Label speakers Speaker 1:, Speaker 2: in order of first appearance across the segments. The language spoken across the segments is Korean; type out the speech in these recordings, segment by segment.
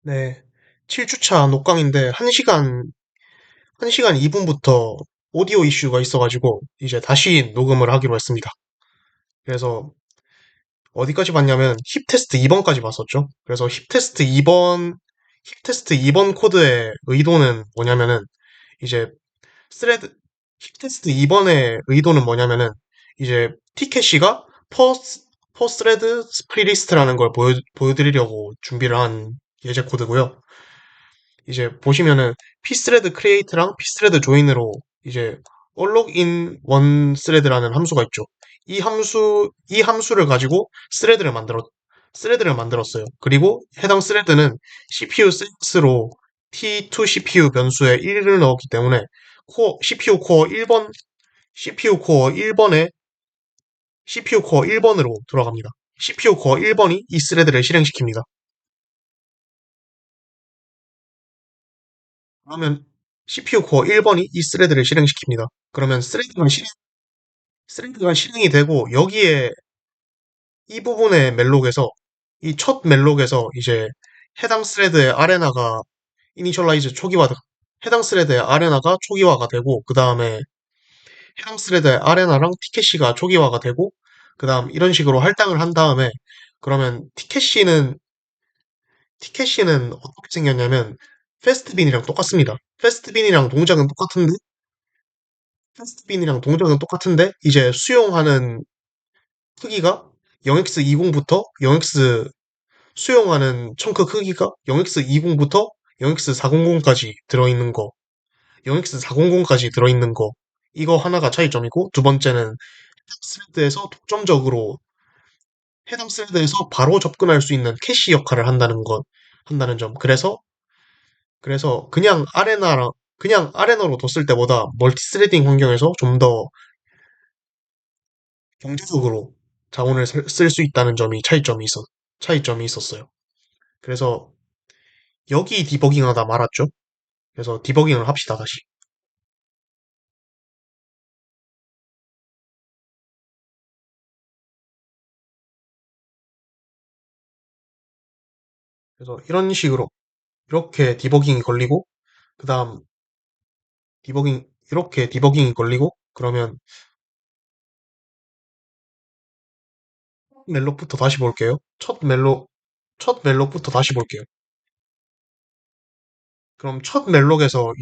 Speaker 1: 네. 7주차 녹강인데 1시간 2분부터 오디오 이슈가 있어가지고 이제 다시 녹음을 하기로 했습니다. 그래서 어디까지 봤냐면 힙 테스트 2번까지 봤었죠. 그래서 힙 테스트 2번 코드의 의도는 뭐냐면은 이제 스레드 힙 테스트 2번의 의도는 뭐냐면은 이제 티켓시가 퍼 스레드 스프리리스트라는 걸 보여드리려고 준비를 한 예제 코드고요. 이제 보시면은 pthread create랑 pthread join으로 이제 all in one thread라는 함수가 있죠. 이 함수를 가지고 스레드를 만들었어요. 그리고 해당 스레드는 CPU set로 T2 CPU 변수에 1을 넣었기 때문에 CPU 코어 1번, CPU 코어 1번에 CPU 코어 1번으로 들어갑니다. CPU 코어 1번이 이 스레드를 실행시킵니다. 그러면 CPU 코어 1번이 이 스레드를 실행시킵니다. 그러면 스레드가 실행이 되고 여기에 이 부분의 멜록에서 이 첫 멜록에서 이제 해당 스레드의 아레나가 이니셜라이즈 초기화 해당 스레드의 아레나가 초기화가 되고 그 다음에 해당 스레드의 아레나랑 티켓시가 초기화가 되고 그 다음 이런 식으로 할당을 한 다음에 그러면 티켓시는 어떻게 생겼냐면 패스트빈이랑 똑같습니다. 패스트빈이랑 동작은 똑같은데 이제 수용하는 크기가 0x20부터 0x 수용하는 청크 크기가 0x20부터 0x400까지 들어있는 거, 0x400까지 들어있는 거. 이거 하나가 차이점이고 두 번째는 스레드에서 독점적으로 해당 스레드에서 바로 접근할 수 있는 캐시 역할을 한다는 점. 그래서 그냥 아레나로 뒀을 때보다 멀티 스레딩 환경에서 좀 더 경제적으로 자원을 쓸 수 있다는 차이점이 있었어요. 그래서 여기 디버깅하다 말았죠. 그래서 디버깅을 합시다, 다시. 그래서 이런 식으로, 이렇게 디버깅이 걸리고, 그 다음 이렇게 디버깅이 걸리고, 그러면 멜록부터 다시 볼게요. 첫 멜록부터 다시 볼게요. 그럼 첫 멜록에서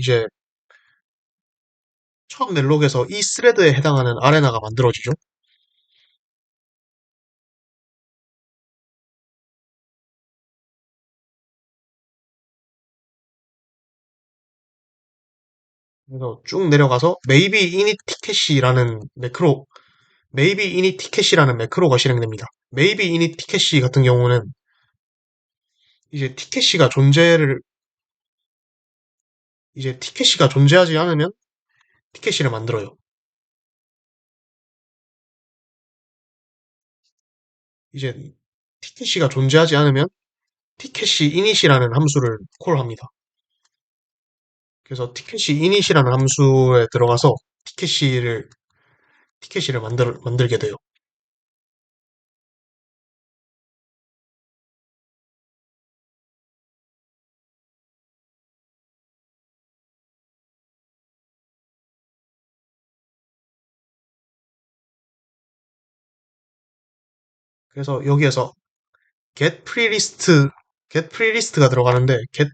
Speaker 1: 이 스레드에 해당하는 아레나가 만들어지죠. 그래서 쭉 내려가서 maybe init 티켓이라는 매크로가 실행됩니다. maybe init 티켓 같은 경우는 이제 티켓이가 존재하지 않으면 티켓시를 만들어요. 이제 티켓시가 존재하지 않으면 티켓시 init이라는 함수를 콜합니다. 그래서 티켓시 init이라는 함수에 들어가서 티켓시를 만들게 돼요. 그래서 여기에서 get 프리리스트가 들어가는데 get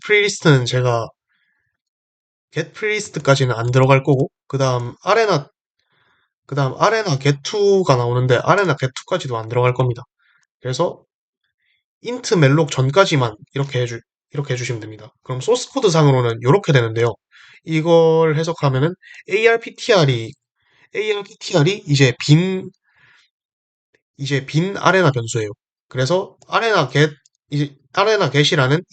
Speaker 1: 프리리스트까지는 안 들어갈 거고 그다음 아레나 get2가 나오는데 아레나 get2까지도 안 들어갈 겁니다. 그래서 int 멜록 전까지만 이렇게 해주시면 됩니다. 그럼 소스 코드 상으로는 이렇게 되는데요. 이걸 해석하면은 ARPTR이 이제 빈 아레나 변수예요. 그래서 아레나 get이라는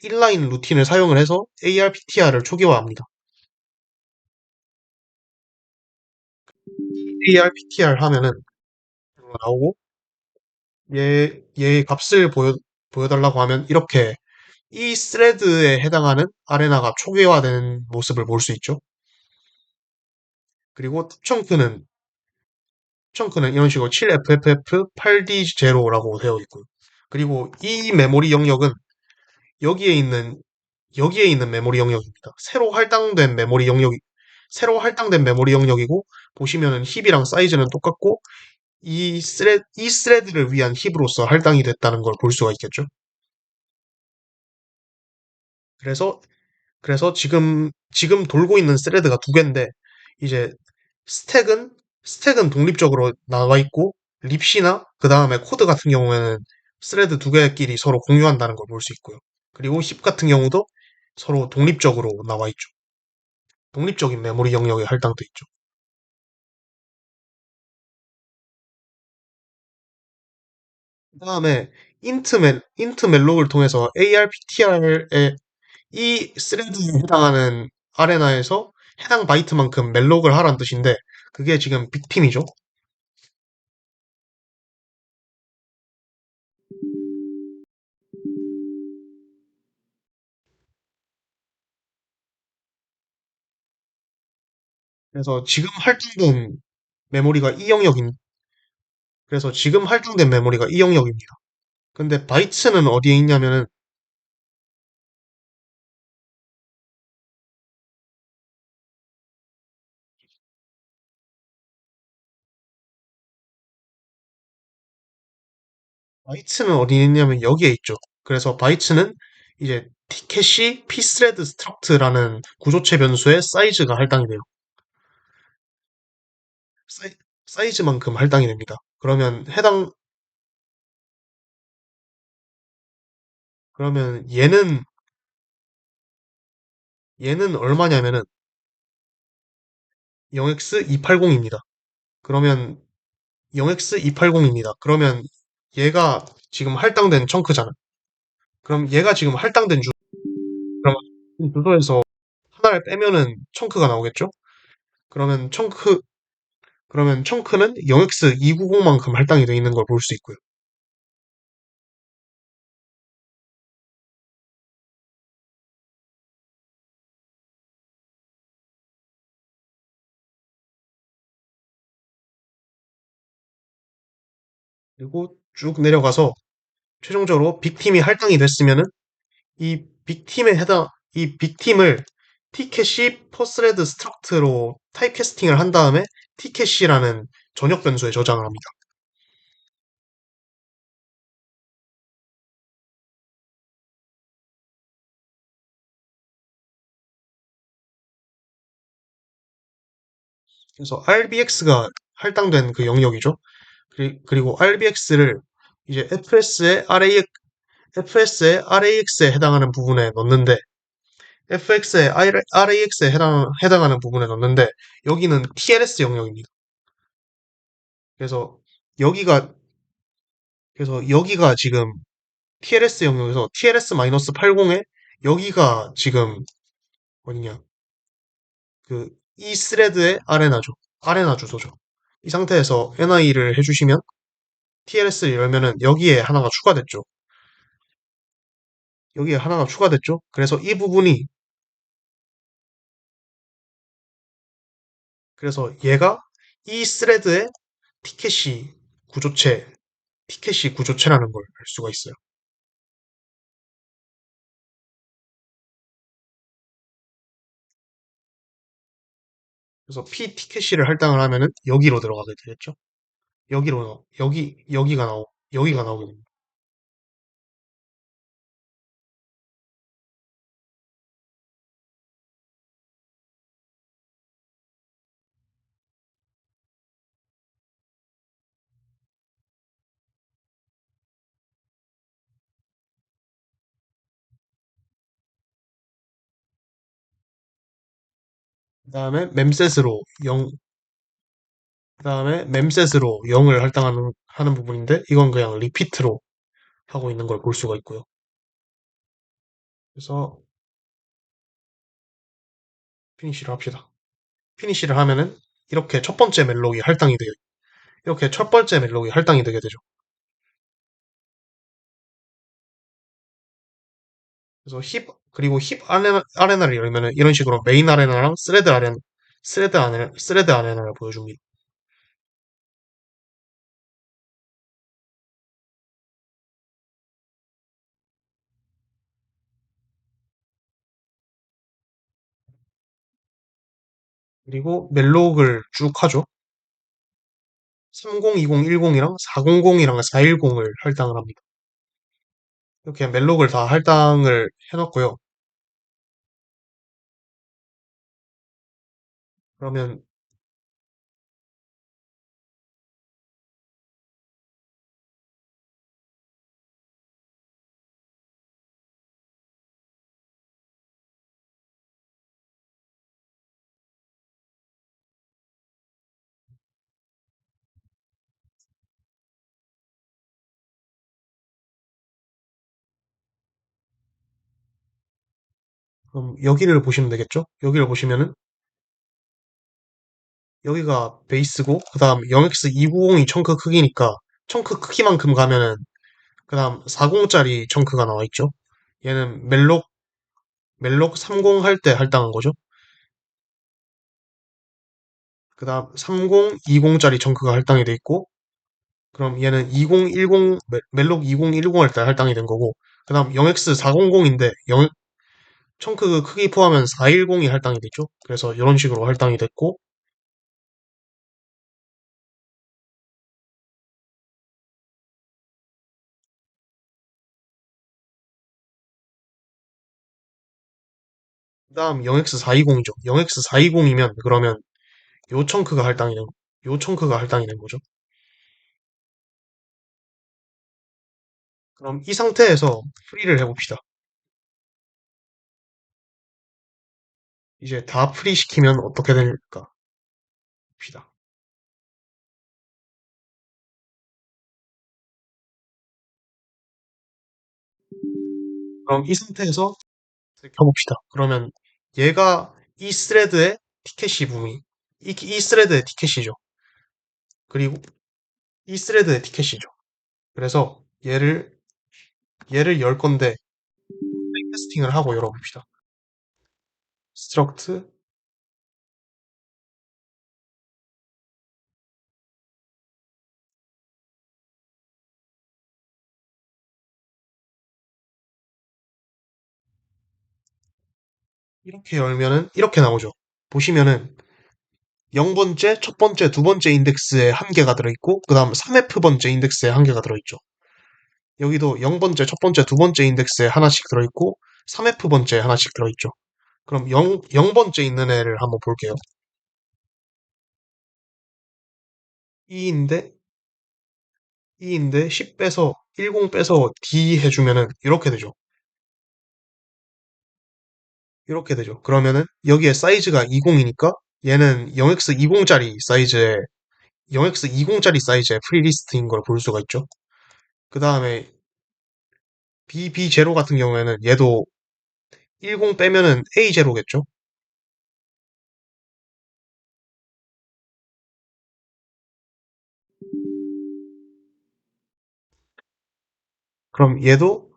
Speaker 1: 인라인 루틴을 사용을 해서 ARPTR을 초기화합니다. ARPTR 하면은 나오고 얘 값을 보여달라고 하면 이렇게 이 스레드에 해당하는 아레나가 초기화되는 모습을 볼 수 있죠. 그리고 팁청크는 이런 식으로 7FFF8D0라고 되어 있고요. 그리고 이 메모리 영역은 여기에 있는 여기에 있는 메모리 영역입니다. 새로 할당된 메모리 영역이고 보시면은 힙이랑 사이즈는 똑같고 이 스레드를 위한 힙으로서 할당이 됐다는 걸 볼 수가 있겠죠. 그래서 지금 돌고 있는 스레드가 두 개인데 이제 스택은 스택은 독립적으로 나와 있고 립시나 그 다음에 코드 같은 경우에는 스레드 두 개끼리 서로 공유한다는 걸 볼 수 있고요. 그리고 힙 같은 경우도 서로 독립적으로 나와 있죠. 독립적인 메모리 영역에 할당돼 있죠. 그다음에 인트 멜록을 통해서 ARPTR에 이 스레드에 해당하는 아레나에서 해당 바이트만큼 멜록을 하라는 뜻인데 그게 지금 빅팀이죠. 그래서 메모리가 이 영역인 지금 할당된 메모리가 이 영역입니다. 근데 바이트는 어디에 있냐면은 바이트는 어디에 있냐면 여기에 있죠. 그래서 바이트는 이제 T캐시 pthread struct라는 구조체 변수의 사이즈가 할당이 돼요. 사이, 사이즈만큼 할당이 됩니다. 그러면 얘는 얼마냐면은 0x280입니다. 그러면 0x280입니다. 그러면 얘가 지금 할당된 청크잖아. 그럼 얘가 지금 할당된 그럼 주소에서 하나를 빼면은 청크가 나오겠죠? 그러면 청크 그러면 청크는 0x290만큼 할당이 되어 있는 걸 볼 수 있고요. 그리고 쭉 내려가서 최종적으로 빅팀이 할당이 됐으면은 이 빅팀을 t캐시 퍼스레드 스트럭트로 타입캐스팅을 한 다음에 t캐시라는 전역 변수에 저장을 합니다. 그래서 RBX가 할당된 그 영역이죠. 그리고 RBX를 이제 FS의 RAX에 해당하는 부분에 넣는데 FX의 RAX에 해당하는 부분에 넣는데 여기는 TLS 영역입니다. 그래서 여기가 여기가 지금 TLS 영역에서 TLS-80에 여기가 지금 어디냐 그 이 스레드의 아레나 주소죠. 이 상태에서 NI를 해주시면 TLS를 열면은 여기에 하나가 추가됐죠. 그래서 얘가 이 스레드의 티켓이 구조체, 티켓이 구조체라는 걸 알 수가 있어요. 그래서 P 티켓시를 할당을 하면은 여기로 들어가게 되겠죠. 여기가 나오게 됩니다. 그다음에 memset으로 0, 그다음에 memset으로 0을 하는 부분인데 이건 그냥 리피트로 하고 있는 걸 볼 수가 있고요. 그래서 피니시를 합시다. 피니시를 하면은 이렇게 첫 번째 멜록이 할당이 되게 되죠. 그래서 그리고 힙 아레나를 열면은 이런 식으로 메인 아레나랑 스레드 아레나를 보여줍니다. 그리고 멜록을 쭉 하죠. 302010이랑 400이랑 410을 할당을 합니다. 이렇게 멜록을 다 할당을 해놨고요. 그러면 그럼 여기를 보시면 되겠죠? 여기를 보시면은 여기가 베이스고 그 다음 0x290이 청크 크기니까 청크 크기만큼 가면은 그 다음 40짜리 청크가 나와 있죠. 얘는 멜록 30 할 때 할당한 거죠. 그 다음 30, 20짜리 청크가 할당이 돼 있고 그럼 얘는 2010 멜록 2010 할 때 할당이 된 거고 그 다음 0x400인데 청크 크기 포함하면 410이 할당이 됐죠. 그래서 이런 식으로 할당이 됐고 그 다음 0x420이죠. 0x420이면 그러면 요 청크가 할당이 된, 요 청크가 할당이 된 거죠. 그럼 이 상태에서 프리를 해봅시다. 이제 다 프리 시키면 어떻게 될까 봅시다. 그럼 이 상태에서 켜봅시다. 그러면 얘가 이 스레드의 티켓이 이 스레드의 티켓이죠. 그리고 이 스레드의 티켓이죠. 그래서 얘를 열 건데 테스팅을 하고 열어봅시다. 스트럭트 이렇게 열면은 이렇게 나오죠. 보시면은 0번째, 첫 번째, 두 번째 인덱스에 한 개가 들어있고, 그 다음 3F 번째 인덱스에 한 개가 들어있죠. 여기도 0번째, 첫 번째, 두 번째 인덱스에 하나씩 들어있고, 3F 번째에 하나씩 들어있죠. 그럼 0번째 있는 애를 한번 볼게요. 2인데, 2인데 10 빼서, 10 빼서 D 해주면은 이렇게 되죠. 이렇게 되죠. 그러면은 여기에 사이즈가 20이니까 얘는 0x20짜리 사이즈의 0x20짜리 사이즈의 프리리스트인 걸 볼 수가 있죠. 그 다음에 BB0 같은 경우에는 얘도 10 빼면은 A0겠죠? 그럼 얘도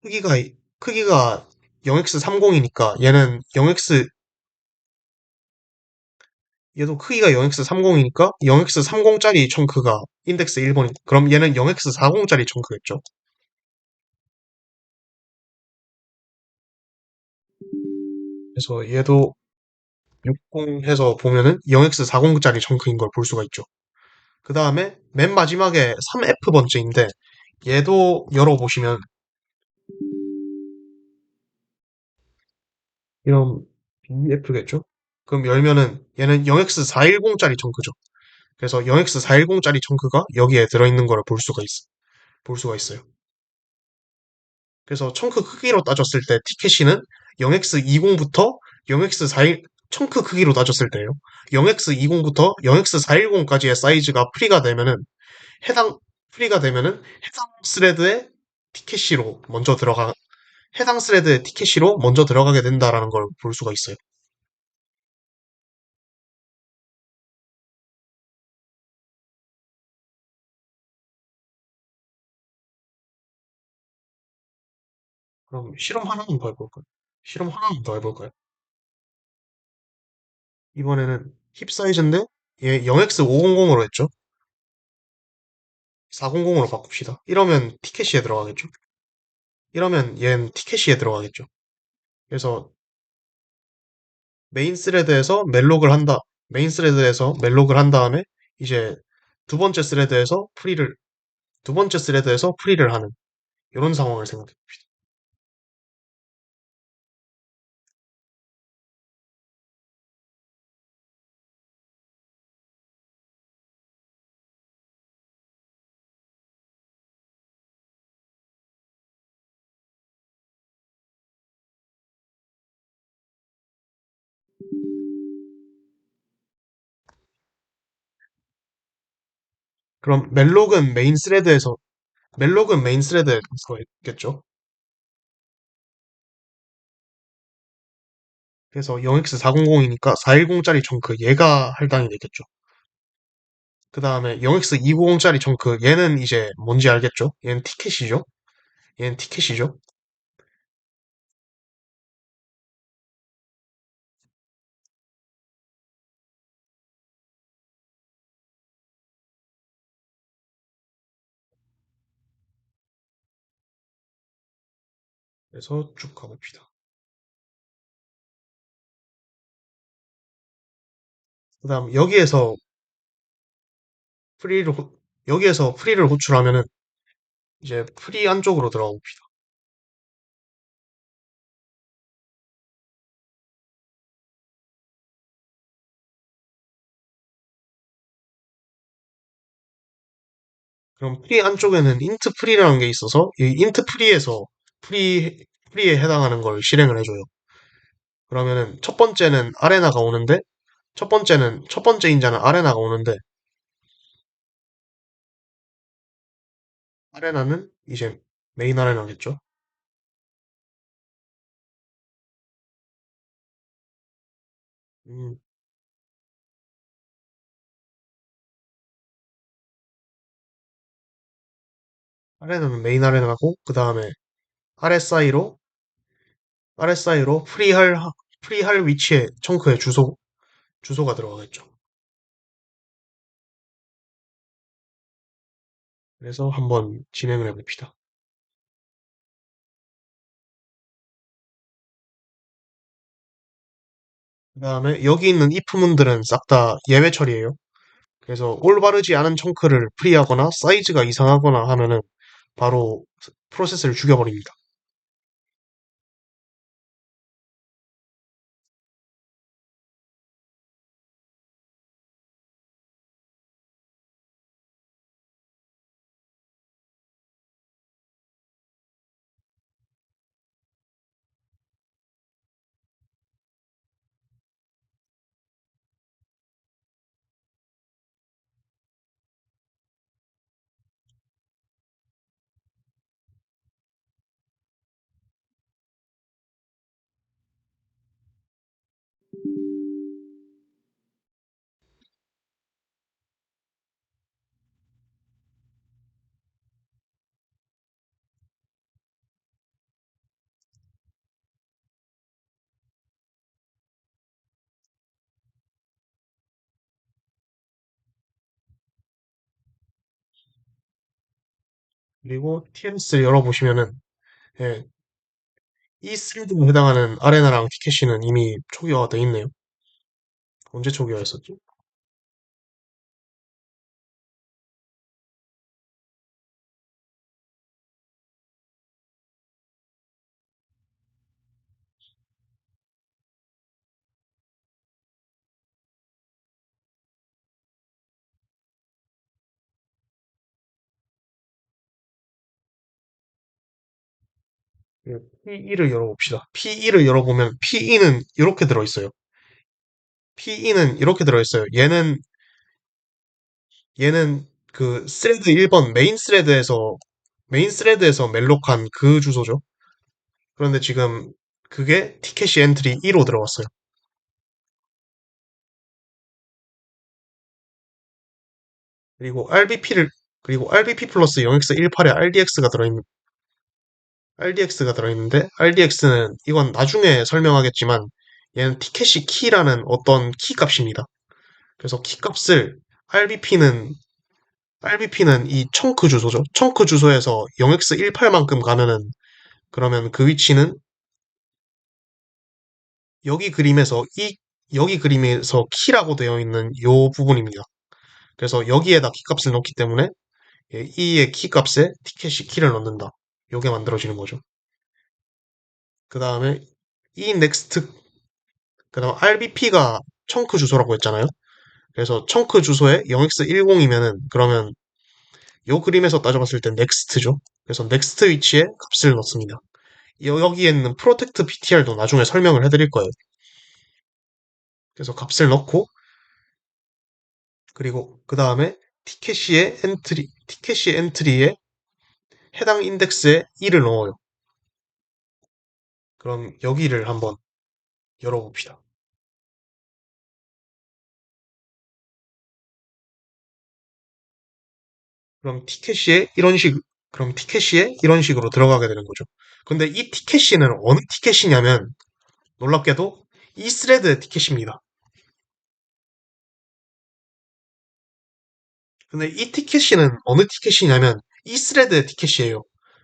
Speaker 1: 크기가, 크기가 0x30이니까 얘도 크기가 0x30이니까 0x30짜리 청크가 인덱스 1번이, 그럼 얘는 0x40짜리 청크겠죠? 그래서 얘도 60 해서 보면은 0x40짜리 청크인 걸 볼 수가 있죠. 그 다음에 맨 마지막에 3F 번째인데 얘도 열어보시면 이런 BF겠죠? 그럼 열면은 얘는 0x410짜리 청크죠. 그래서 0x410짜리 청크가 여기에 들어있는 걸 볼 수가 있어요. 그래서 청크 크기로 따졌을 때 티켓이는 0x20부터 0x410 청크 크기로 따졌을 때요. 0x20부터 0x410까지의 사이즈가 해당 프리가 되면은 해당 스레드의 티켓시로 먼저 들어가게 된다라는 걸 볼 수가 있어요. 그럼 실험 하나만 더 해볼까요? 실험 하나만 더 해볼까요? 이번에는 힙 사이즈인데 얘 0x500으로 했죠? 400으로 바꿉시다. 이러면 티켓시에 들어가겠죠? 이러면 얘는 티켓시에 들어가겠죠? 그래서 메인 스레드에서 멜록을 한 다음에 이제 두 번째 스레드에서 프리를 두 번째 스레드에서 프리를 하는 이런 상황을 생각해 봅시다. 그럼 멜록은 메인 스레드에서 있겠죠? 그래서 0x400이니까 410짜리 청크 얘가 할당이 되겠죠. 그 다음에 0x290짜리 청크 얘는 이제 뭔지 알겠죠? 얘는 티켓이죠. 얘는 티켓이죠. 그래서 쭉 가봅시다. 그 다음 프리를 여기에서 프리를 호출하면은 이제 프리 안쪽으로 들어가 봅시다. 그럼 프리 안쪽에는 인트 프리라는 게 있어서 이 인트 프리에서 프리에 해당하는 걸 실행을 해줘요. 그러면은 첫 번째 인자는 아레나가 오는데 아레나는 이제 메인 아레나겠죠. 음, 아레나는 메인 아레나고 그 다음에 RSI로 RSI로 프리할 위치에 청크의 주소가 들어가겠죠. 그래서 한번 진행을 해봅시다. 그 다음에 여기 있는 if문들은 싹 다 예외 처리예요. 그래서 올바르지 않은 청크를 프리하거나 사이즈가 이상하거나 하면은 바로 프로세스를 죽여버립니다. 그리고 TLS를 열어보시면은 예, 이 스레드에 해당하는 아레나랑 티켓시는 이미 초기화가 돼 있네요. 언제 초기화했었지? PE를 열어봅시다. PE를 열어보면 PE는 이렇게 들어있어요. PE는 이렇게 들어있어요. 얘는 그 스레드 1번 메인 스레드에서 멜록한 그 주소죠. 그런데 지금 그게 티켓이 엔트리 2로 들어갔어요. 그리고 RBP 플러스 0x18에 RDX가 들어있는데 RDX는 이건 나중에 설명하겠지만 얘는 티켓이 키라는 어떤 키 값입니다. 그래서 키 값을 RBP는 이 청크 주소죠. 청크 주소에서 0x18만큼 가면은 그러면 그 위치는 여기 그림에서 여기 그림에서 키라고 되어 있는 요 부분입니다. 그래서 여기에다 키값을 넣기 때문에 E의 키값에 티켓이 키를 넣는다. 요게 만들어지는 거죠. 그 다음에 E next, 그 다음 RBP가 청크 주소라고 했잖아요. 그래서 청크 주소에 0x10이면은 그러면 요 그림에서 따져봤을 땐 넥스트죠. 그래서 넥스트 위치에 값을 넣습니다. 여기에는 프로텍트 PTR도 나중에 설명을 해드릴 거예요. 그래서 값을 넣고 그리고 그 다음에 티켓시의 엔트리에 해당 인덱스에 2를 넣어요. 그럼 여기를 한번 열어봅시다. 그럼 티켓시에 이런 식, 그럼 티켓시에 이런 식으로 들어가게 되는 거죠. 근데 이 티켓시는 어느 티켓이냐면 놀랍게도 이 스레드의 티켓입니다. 근데 이 티켓시는 어느 티켓이냐면 이 스레드의 티켓이에요.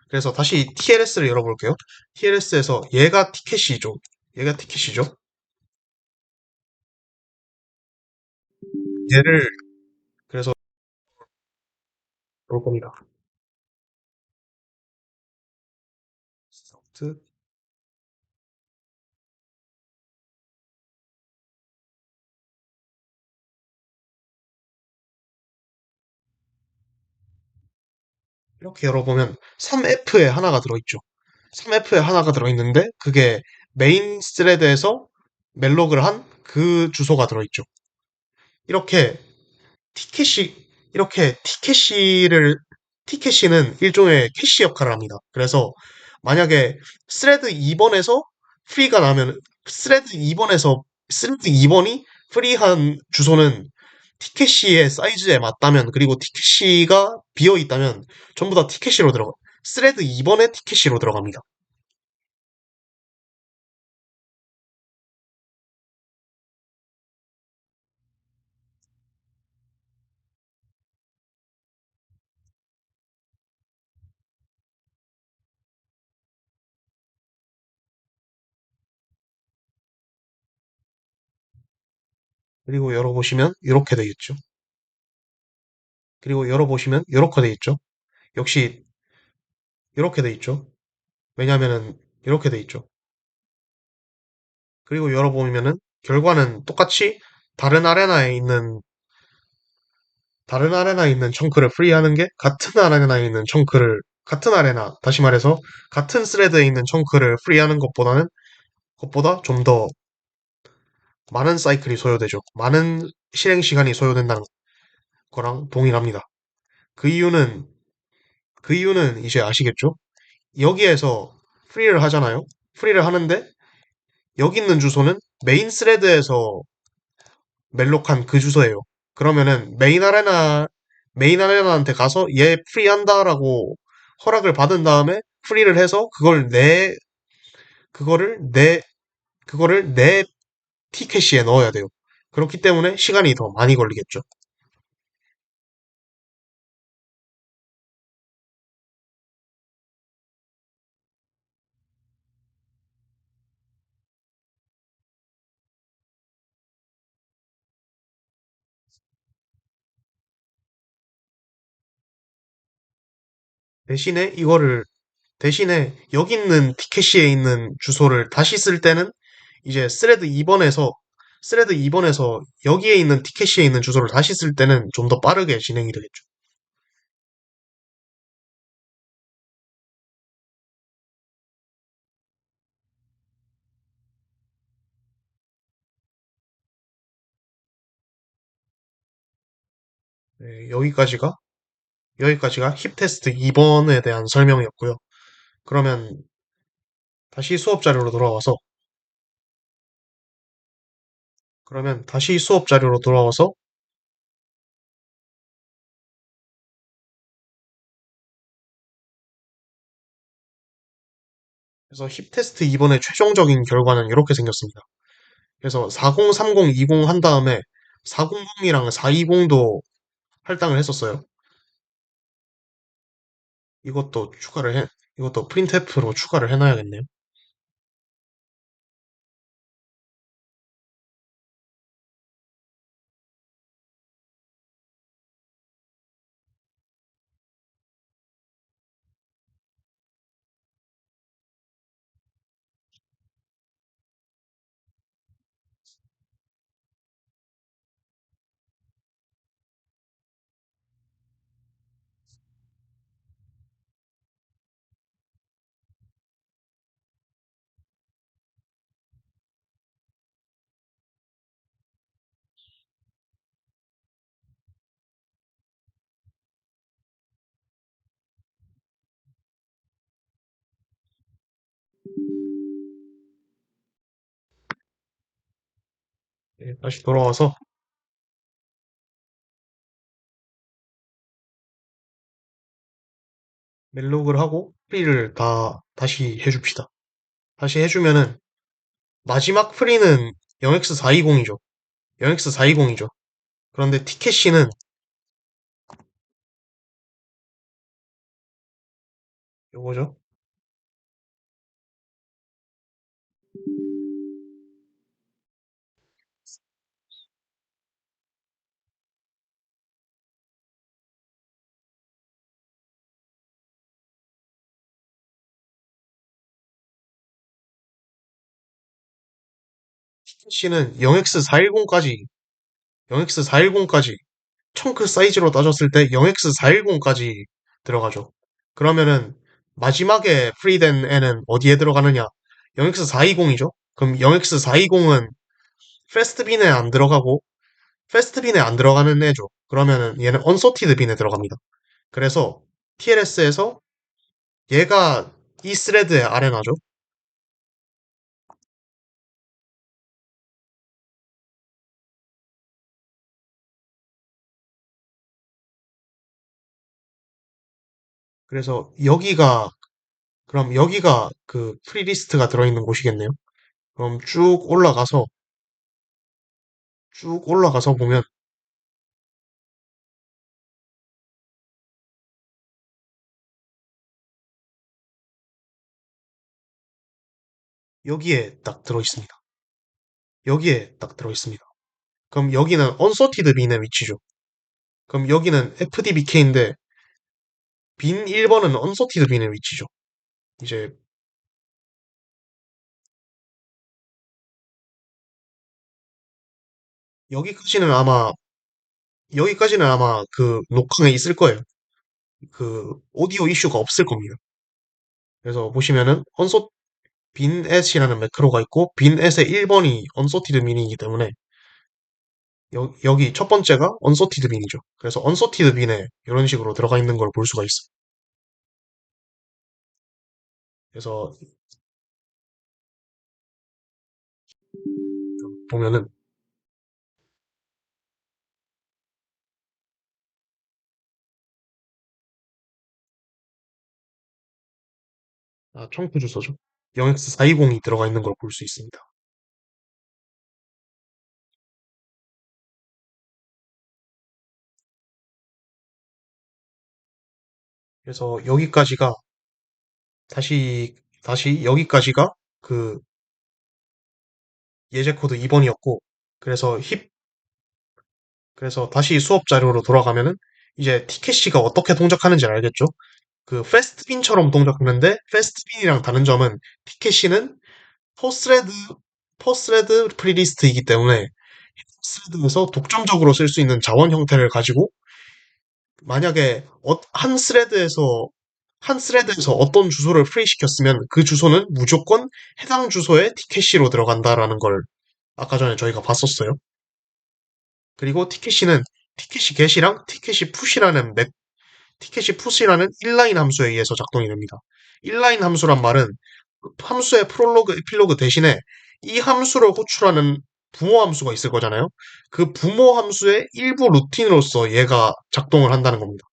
Speaker 1: 그래서 다시 TLS를 열어볼게요. TLS에서 얘가 티켓이죠. 얘가 티켓이죠. 얘를 그래서 볼 겁니다. 소프트 이렇게 열어보면 3F에 하나가 들어있죠. 3F에 하나가 들어있는데 그게 메인 스레드에서 멜록을 한 그 주소가 들어있죠. 이렇게 티켓이 이렇게 티켓시는 일종의 캐시 역할을 합니다. 그래서 만약에 스레드 2번에서 프리가 나면 스레드 2번이 프리한 주소는 티켓시의 사이즈에 맞다면 그리고 티켓시가 비어 있다면 전부 다 티켓시로 들어가. 스레드 2번에 티켓시로 들어갑니다. 그리고 열어보시면 이렇게 되어 있죠. 그리고 열어보시면 이렇게 되어 있죠. 역시 이렇게 되어 있죠. 왜냐면은 이렇게 되어 있죠. 그리고 열어보면은 결과는 똑같이 다른 아레나에 있는 다른 아레나에 있는 청크를 프리하는 게 같은 아레나 다시 말해서 같은 스레드에 있는 청크를 프리하는 것보다 좀 더 많은 사이클이 소요되죠. 많은 실행 시간이 소요된다는 거랑 동일합니다. 그 이유는 그 이유는 이제 아시겠죠? 여기에서 프리를 하잖아요. 프리를 하는데 여기 있는 주소는 메인 스레드에서 멜록한 그 주소예요. 그러면은 메인 아레나한테 가서 얘 프리한다라고 허락을 받은 다음에 프리를 해서 그거를 내 티켓시에 넣어야 돼요. 그렇기 때문에 시간이 더 많이 걸리겠죠. 대신에 이거를 대신에 여기 있는 티켓시에 있는 주소를 다시 쓸 때는 이제 스레드 2번에서 여기에 있는 티켓시에 있는 주소를 다시 쓸 때는 좀 더 빠르게 진행이 되겠죠. 네, 여기까지가 힙 테스트 2번에 대한 설명이었고요. 그러면 다시 수업 자료로 돌아와서 그러면 다시 수업 자료로 돌아와서 그래서 힙 테스트 2번의 최종적인 결과는 이렇게 생겼습니다. 그래서 40, 30, 20 한 다음에 400이랑 420도 할당을 했었어요. 이것도 추가를 해, 이것도 프린트F로 추가를 해놔야겠네요. 다시 돌아와서 멜록을 하고 프리를 다 다시 해줍시다. 다시 해주면은 마지막 프리는 0x420이죠. 0x420이죠. 그런데 티켓시는 요거죠. 티켓시는 0x410까지 0x410까지 청크 사이즈로 따졌을 때 0x410까지 들어가죠. 그러면은 마지막에 프리된 애는 어디에 들어가느냐? 0x420이죠. 그럼 0x420은 패스트빈에 안 들어가고 패스트빈에 안 들어가는 애죠. 그러면은 얘는 언소티드 빈에 들어갑니다. 그래서 TLS에서 얘가 이 스레드의 아레나죠. 그래서 그럼 여기가 그 프리리스트가 들어있는 곳이겠네요. 그럼 쭉 올라가서 보면 여기에 딱 들어있습니다. 여기에 딱 들어있습니다. 그럼 여기는 언소티드 빈의 위치죠. 그럼 여기는 FDBK인데 빈 1번은 언소티드 빈의 위치죠. 이제 여기까지는 아마 여기까지는 아마 그 녹화에 있을 거예요. 그 오디오 이슈가 없을 겁니다. 그래서 보시면은 빈 앳이라는 매크로가 있고 빈 앳의 1번이 언소티드 빈이기 때문에 여기 첫 번째가 언소티드 빈이죠. 그래서 언소티드 빈에 이런 식으로 들어가 있는 걸 볼 수가 있어. 그래서 보면은 청크 주소죠. 0x420이 들어가 있는 걸 볼 수 있습니다. 그래서 다시 여기까지가 그 예제 코드 2번이었고, 그래서 그래서 다시 수업 자료로 돌아가면은 이제 티켓시가 어떻게 동작하는지 알겠죠? 그 패스트빈처럼 동작하는데 패스트빈이랑 다른 점은 티켓시는 포스레드 포스레드 프리리스트이기 때문에 스레드에서 독점적으로 쓸 수 있는 자원 형태를 가지고 만약에 한 스레드에서 어떤 주소를 프리시켰으면 그 주소는 무조건 해당 주소에 티켓시로 들어간다라는 걸 아까 전에 저희가 봤었어요. 그리고 티켓시 get이랑 티켓시 푸시라는 인라인 함수에 의해서 작동이 됩니다. 인라인 함수란 말은 함수의 프롤로그, 에필로그 대신에 이 함수를 호출하는 부모 함수가 있을 거잖아요. 그 부모 함수의 일부 루틴으로서 얘가 작동을 한다는 겁니다.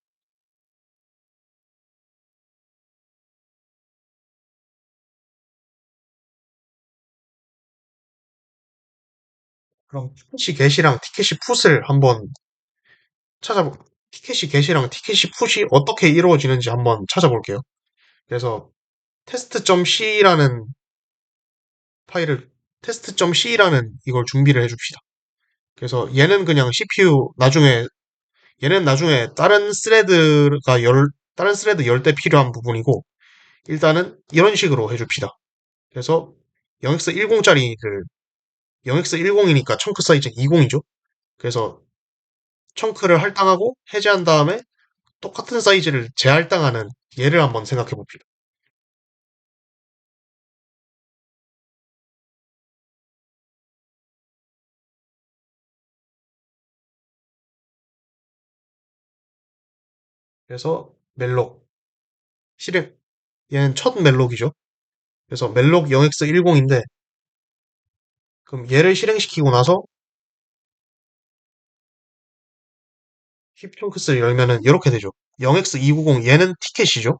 Speaker 1: 그럼 티켓시 풋을 한번 찾아보, 티켓시 get이랑 티켓시 풋이 어떻게 이루어지는지 한번 찾아볼게요. 그래서 테스트.c라는 파일을 테스트.c라는 이걸 준비를 해줍시다. 그래서 얘는 나중에 다른 스레드 열 때 필요한 부분이고 일단은 이런 식으로 해줍시다. 그래서 0x10짜리를 0x10이니까 청크 사이즈 20이죠. 그래서 청크를 할당하고 해제한 다음에 똑같은 사이즈를 재할당하는 예를 한번 생각해 봅시다. 그래서 실행 얘는 첫 멜록이죠. 그래서 멜록 0x10인데 그럼 얘를 실행시키고 나서 힙 총크스를 열면은 이렇게 되죠. 0x290 얘는 티켓이죠.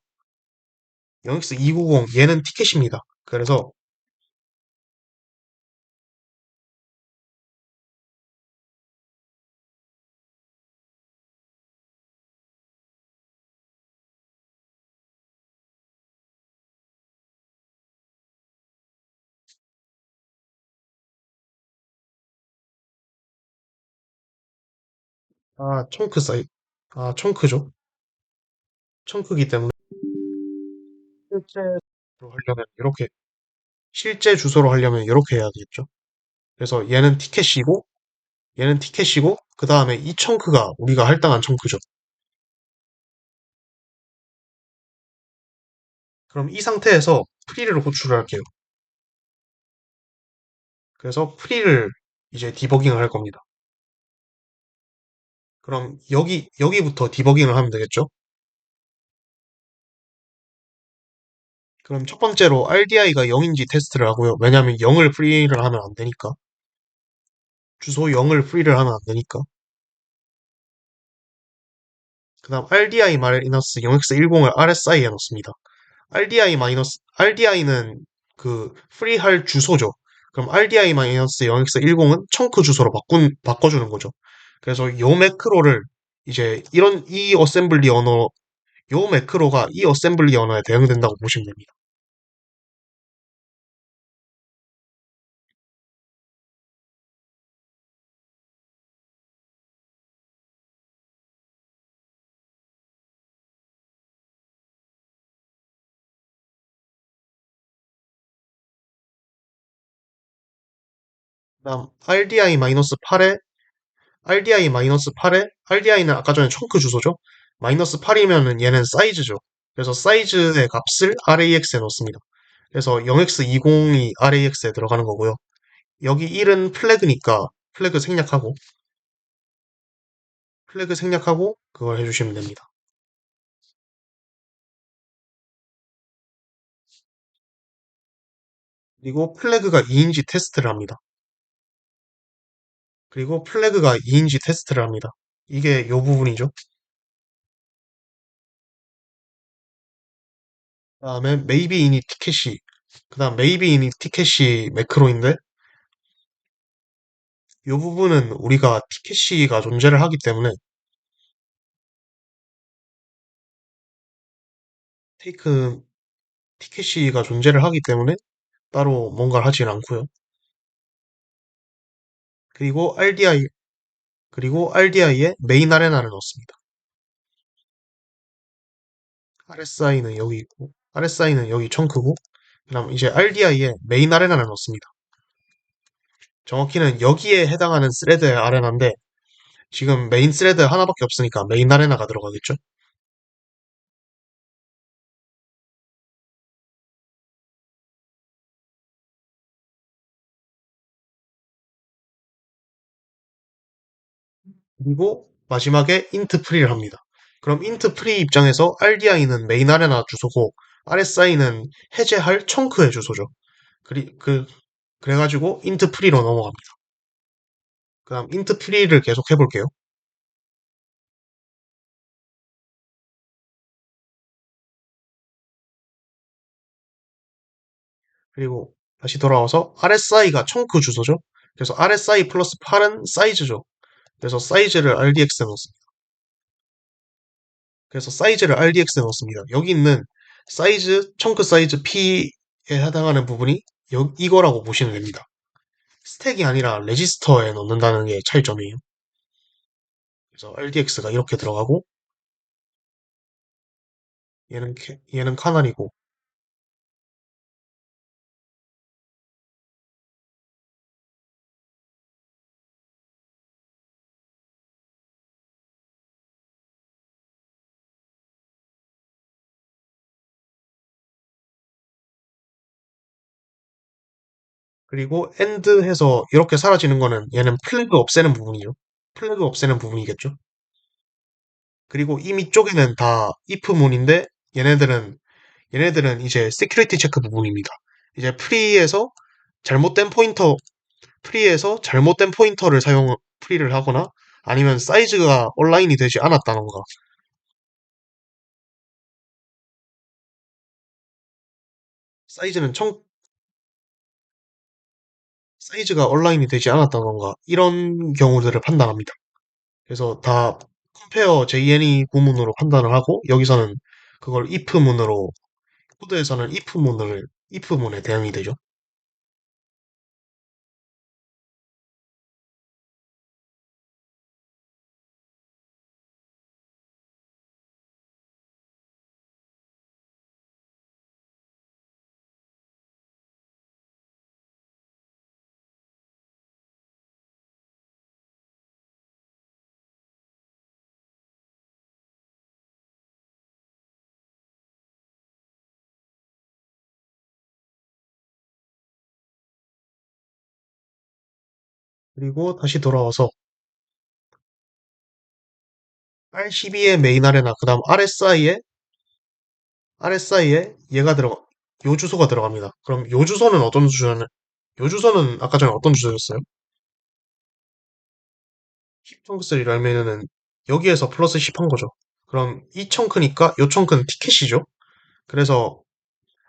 Speaker 1: 0x290 얘는 티켓입니다. 그래서 총크 사이 총크죠. 총크기 때문에 실제로 하려면 이렇게 실제 주소로 하려면 이렇게 해야 되겠죠. 그래서 얘는 티켓이고 그 다음에 이 청크가 우리가 할당한 청크죠. 그럼 이 상태에서 프리를 호출을 할게요. 그래서 프리를 이제 디버깅을 할 겁니다. 그럼 여기부터 디버깅을 하면 되겠죠? 그럼 첫 번째로 RDI가 0인지 테스트를 하고요. 왜냐하면 0을 프리를 하면 안 되니까. 주소 0을 프리를 하면 안 되니까. 그 다음 RDI-0x10을 RSI에 넣습니다. RDI는 그 프리할 주소죠. 그럼 RDI-0x10은 청크 주소로 바꿔주는 거죠. 그래서 요 매크로를 이제 이 어셈블리 언어, 요 매크로가 이 어셈블리 언어에 대응된다고 보시면 됩니다. 그다음 RDI는 아까 전에 청크 주소죠. 마이너스 8이면은 얘는 사이즈죠. 그래서 사이즈의 값을 RAX에 넣습니다. 그래서 0x20이 RAX에 들어가는 거고요. 여기 1은 플래그 생략하고 그걸 해주시면 됩니다. 그리고 플래그가 2인지 테스트를 합니다. 이게 요 부분이죠. 그다음에 maybe in이 티켓이 매크로인데 요 부분은 우리가 티켓이가 존재를 하기 때문에 테이크 티켓이가 존재를 하기 때문에 따로 뭔가를 하진 않고요. 그리고 RDI RDI에 메인 아레나를 넣습니다. RSI는 여기 청크고 그다음 이제 RDI에 메인 아레나를 넣습니다. 정확히는 여기에 해당하는 스레드의 아레나인데 지금 메인 스레드 하나밖에 없으니까 메인 아레나가 들어가겠죠? 그리고 마지막에 int free를 합니다. 그럼 int free 입장에서 RDI는 메인 아레나 주소고 RSI는 해제할 청크의 주소죠. 그래가지고 int free로 넘어갑니다. 그다음 int free를 계속 해볼게요. 그리고 다시 돌아와서 RSI가 청크 주소죠. 그래서 RSI 플러스 8은 사이즈죠. 그래서 사이즈를 RDX에 넣습니다. 여기 있는 청크 사이즈 P에 해당하는 부분이 이거라고 보시면 됩니다. 스택이 아니라 레지스터에 넣는다는 게 차이점이에요. 그래서 RDX가 이렇게 들어가고 얘는 카날이고 그리고 end 해서 이렇게 사라지는 거는 얘는 플래그 없애는 부분이죠. 플래그 없애는 부분이겠죠. 그리고 이 밑쪽에는 다 if문인데 얘네들은 이제 세큐리티 체크 부분입니다. 이제 잘못된 포인터를 프리를 하거나 아니면 사이즈가 온라인이 되지 않았다던가. 사이즈는 청, 사이즈가 온라인이 되지 않았다던가. 이런 경우들을 판단합니다. 그래서 다 컴페어 JNE 구문으로 판단을 하고, 여기서는 그걸 if문으로, 코드에서는 if문에 대응이 되죠. 그리고 다시 돌아와서 RCB의 메인 아레나, 그 다음 RSI에 얘가 요 주소가 들어갑니다. 그럼 요 주소는 아까 전에 어떤 주소였어요? 힙청크스리라면은 여기에서 플러스 10 한 거죠. 그럼 이 청크니까 요 청크는 티켓이죠. 그래서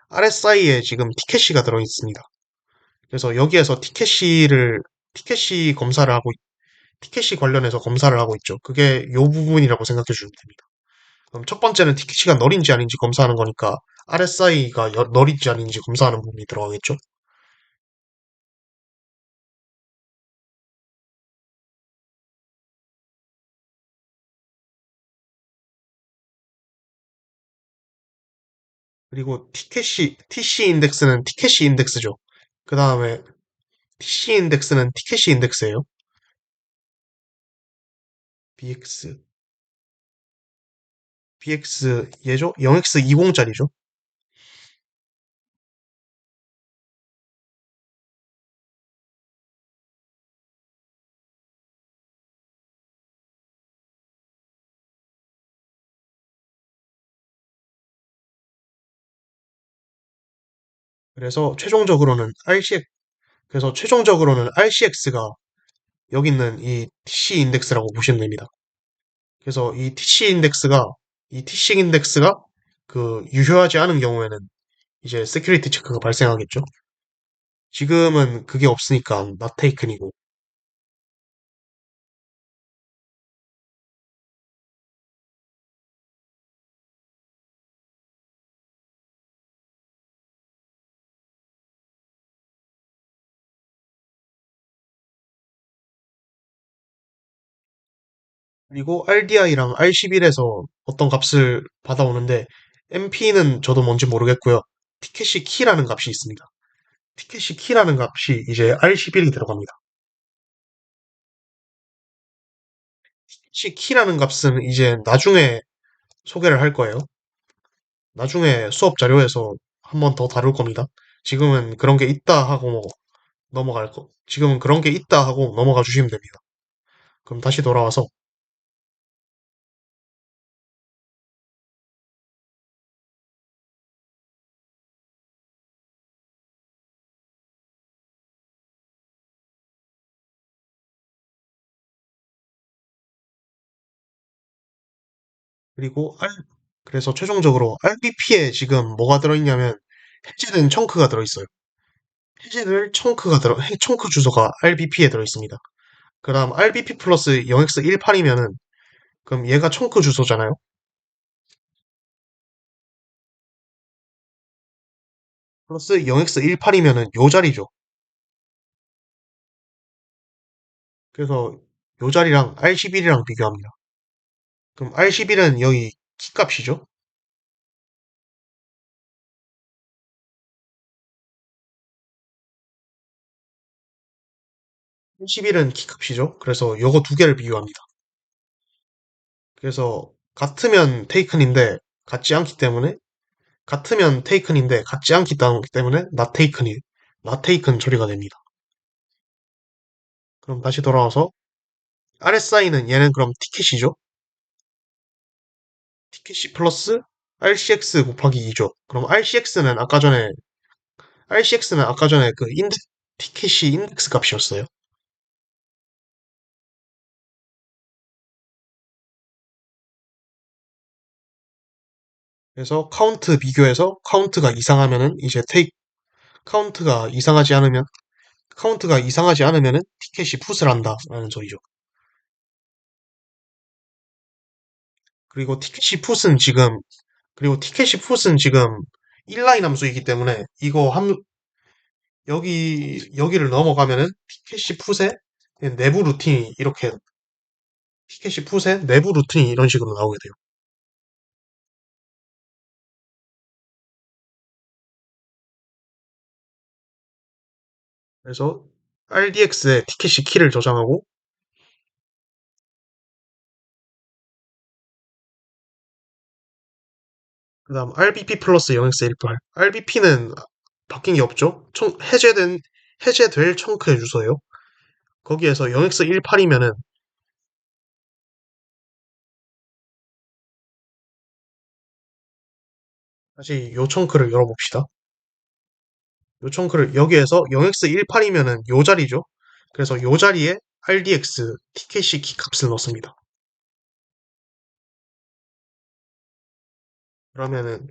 Speaker 1: RSI에 지금 티켓이가 들어있습니다. 그래서 여기에서 티켓이 검사를 하고, 티켓이 관련해서 검사를 하고 있죠. 그게 요 부분이라고 생각해 주시면 됩니다. 그럼 첫 번째는 티켓이가 널인지 아닌지 검사하는 거니까 RSI가 널인지 아닌지 검사하는 부분이 들어가겠죠. 그리고 TC 인덱스는 티켓이 인덱스죠. 그 다음에 TC 인덱스는 티켓이 인덱스예요. BX, BX 얘죠? 0x20짜리죠. 그래서 최종적으로는 RCX가 여기 있는 이 TC 인덱스라고 보시면 됩니다. 그래서 이 TC 인덱스가 그 유효하지 않은 경우에는 이제 세큐리티 체크가 발생하겠죠. 지금은 그게 없으니까 not taken이고. 그리고 RDI랑 R11에서 어떤 값을 받아오는데 MP는 저도 뭔지 모르겠고요. 티켓이 키라는 값이 있습니다. 티켓이 키라는 값이 이제 R11이 들어갑니다. 티켓이 키라는 값은 이제 나중에 소개를 할 거예요. 나중에 수업 자료에서 한번 더 다룰 겁니다. 지금은 그런 게 있다 하고 지금은 그런 게 있다 하고 넘어가 주시면 됩니다. 그럼 다시 돌아와서, 그리고 그래서 최종적으로 RBP에 지금 뭐가 들어있냐면 해제된 청크가 들어있어요. 청크 주소가 RBP에 들어있습니다. 그 다음 RBP 플러스 0x18이면은, 그럼 얘가 청크 주소잖아요? 플러스 0x18이면은 요 자리죠. 그래서 요 자리랑 R11이랑 비교합니다. 그럼 R11은 여기 키값이죠? R11은 키값이죠? 그래서 요거 두 개를 비교합니다. 그래서 같으면 테이큰인데 같지 않기 때문에 not taken 처리가 됩니다. 그럼 다시 돌아와서 RSI는 얘는 그럼 티켓이죠? 티켓이 플러스 RCX 곱하기 2죠. 그럼 RCX는 아까 전에 티켓이 인덱스 값이었어요. 그래서 카운트 비교해서 카운트가 이상하면은 이제 카운트가 이상하지 않으면 카운트가 이상하지 않으면은 티켓이 풋을 한다라는 소리죠. 그리고 티켓이 풋은 지금 그리고 티켓이 풋은 지금 인라인 함수이기 때문에 이거 여기를 넘어가면은 내부 루틴이 이렇게 티켓이 풋의 내부 루틴이 이런 식으로 나오게 돼요. 그래서 RDX에 티켓이 키를 저장하고 그다음 RBP 플러스 0x18. RBP는 바뀐 게 없죠. 해제될 청크의 주소예요. 거기에서 0x18이면은 다시 요 청크를 열어봅시다. 요 청크를 여기에서 0x18이면은 요 자리죠. 그래서 요 자리에 RDX 티켓이 키 값을 넣습니다. 그러면은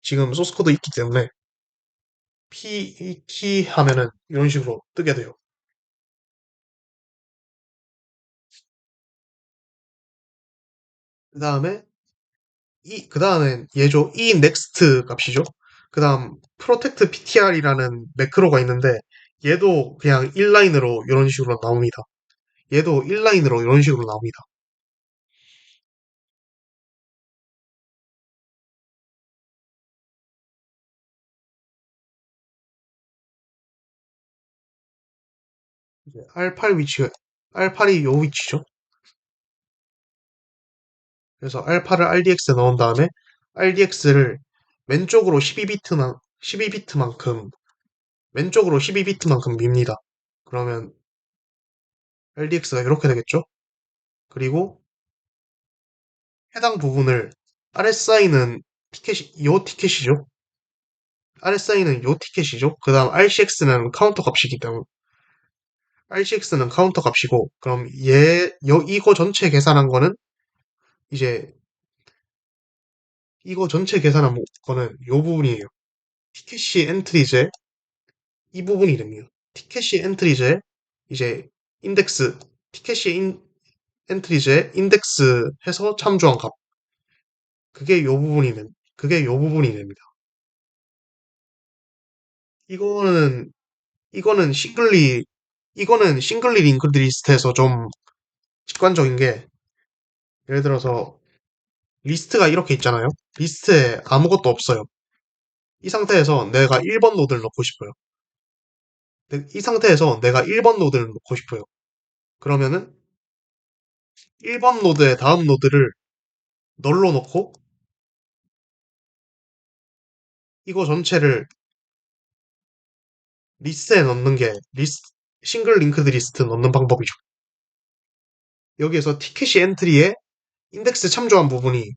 Speaker 1: 지금 소스 코드 있기 때문에 P 키 하면은 이런 식으로 뜨게 돼요. 그 다음에 그 다음엔 얘죠. 이 next 값이죠. 그 다음 protect ptr이라는 매크로가 있는데 얘도 그냥 1라인으로 이런 식으로 나옵니다. 얘도 1라인으로 이런 식으로 나옵니다. 이제 R8이 요 위치죠. 그래서 R8을 RDX에 넣은 다음에 RDX를 왼쪽으로 12비트만큼 왼쪽으로 12비트만큼 밉니다. 그러면 RDX가 이렇게 되겠죠? 그리고 해당 부분을 RSI는 요 티켓이죠. RSI는 요 티켓이죠. 그 다음 RCX는 카운터 값이기 때문에 RCX는 카운터 값이고 그럼 이거 전체 계산한 거는 이제 이거 전체 계산한 거는 요 부분이에요. 티켓시 엔트리제 이 부분이 됩니다. 티켓시 엔트리제 이제 인덱스 티켓시 엔트리제 인덱스 해서 참조한 값 그게 요 부분이 됩니다. 이거는 이거는 싱글리 링크드 리스트에서 좀 직관적인 게 예를 들어서 리스트가 이렇게 있잖아요. 리스트에 아무것도 없어요. 이 상태에서 내가 1번 노드를 넣고 싶어요. 이 상태에서 내가 1번 노드를 넣고 싶어요. 그러면은 1번 노드의 다음 노드를 널로 넣고 이거 전체를 리스트에 넣는 게 싱글 링크드 리스트 넣는 방법이죠. 여기에서 티켓이 엔트리에 인덱스 참조한 부분이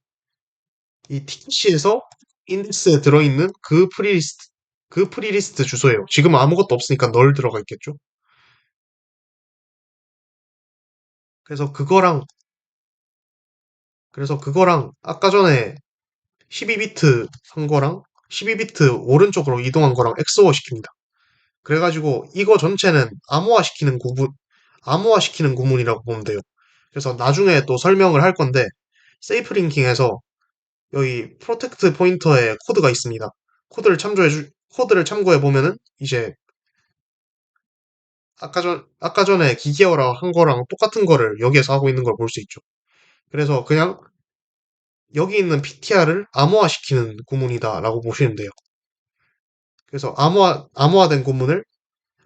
Speaker 1: 이 티켓시에서 인덱스에 들어있는 그 프리리스트 주소예요. 지금 아무것도 없으니까 널 들어가 있겠죠. 그래서 그거랑 아까 전에 12비트 한 거랑 12비트 오른쪽으로 이동한 거랑 엑스오 시킵니다. 그래가지고 이거 전체는 암호화시키는 구문이라고 보면 돼요. 그래서 나중에 또 설명을 할 건데 세이프 링킹에서 여기 프로텍트 포인터에 코드가 있습니다. 코드를 참고해 보면은 이제 아까 전에 기계어라 한 거랑 똑같은 거를 여기에서 하고 있는 걸 볼 수 있죠. 그래서 그냥 여기 있는 PTR을 암호화시키는 구문이다라고 보시면 돼요. 그래서 암호화된 구문을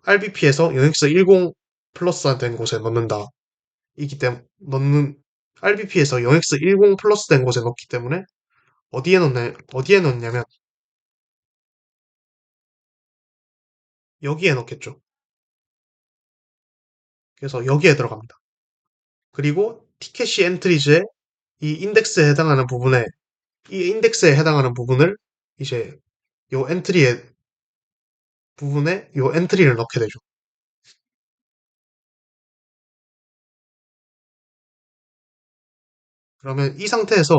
Speaker 1: RBP에서 UNX10 플러스 된 곳에 넣는다. 이기 때문에 RBP에서 0x10 플러스 된 곳에 넣기 때문에 어디에 넣냐면 여기에 넣겠죠. 그래서 여기에 들어갑니다. 그리고 티켓시 엔트리즈에 이 인덱스에 해당하는 부분을 이제 요 엔트리의 부분에 요 엔트리를 넣게 되죠. 그러면 이 상태에서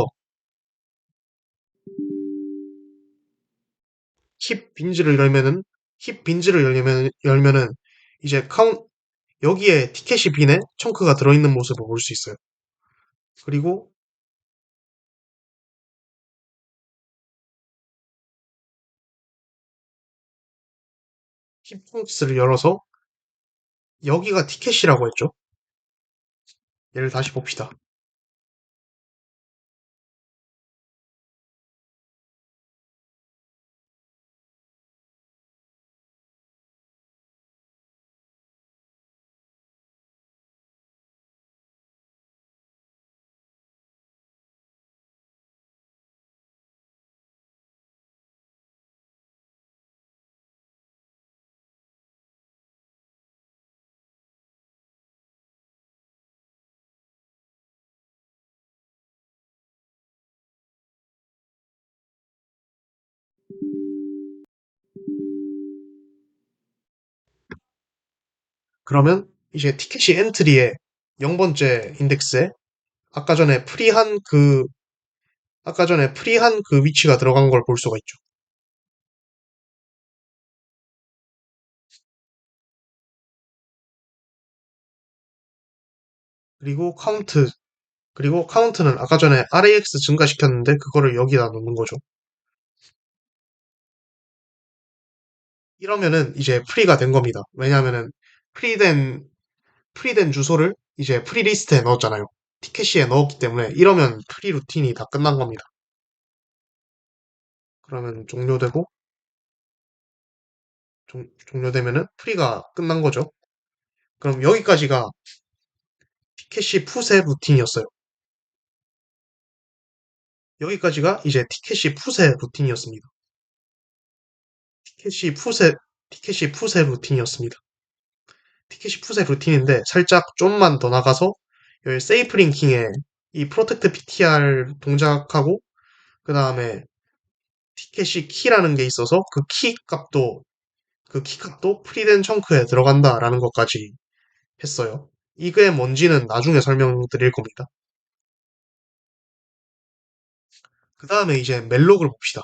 Speaker 1: 힙 빈즈를 열면은 힙 빈즈를 열면은 이제 여기에 티켓이 빈에 청크가 들어있는 모습을 볼 수 있어요. 그리고 힙 펑크스를 열어서 여기가 티켓이라고 했죠. 얘를 다시 봅시다. 그러면 이제 티켓이 엔트리에 0번째 인덱스에 아까 전에 프리한 그 아까 전에 프리한 그 위치가 들어간 걸 볼 수가 있죠. 그리고 카운트는 아까 전에 RAX 증가시켰는데 그거를 여기다 놓는 거죠. 이러면은 이제 프리가 된 겁니다. 왜냐하면은 프리된 프리된 주소를 이제 프리 리스트에 넣었잖아요. 티켓시에 넣었기 때문에 이러면 프리 루틴이 다 끝난 겁니다. 그러면 종료되면은 프리가 끝난 거죠. 그럼 여기까지가 티켓시 푸세 루틴이었어요. 여기까지가 이제 티켓시 푸세 루틴이었습니다. 티켓시 푸세 티켓시 푸세 루틴이었습니다. 티켓시 푸세 루틴인데 살짝 좀만 더 나가서 여기 세이프 링킹에 이 프로텍트 PTR 동작하고 그 다음에 티켓시 키라는 게 있어서 그 키 값도 프리된 청크에 들어간다라는 것까지 했어요. 이게 뭔지는 나중에 설명드릴 겁니다. 그 다음에 이제 멜록을 봅시다.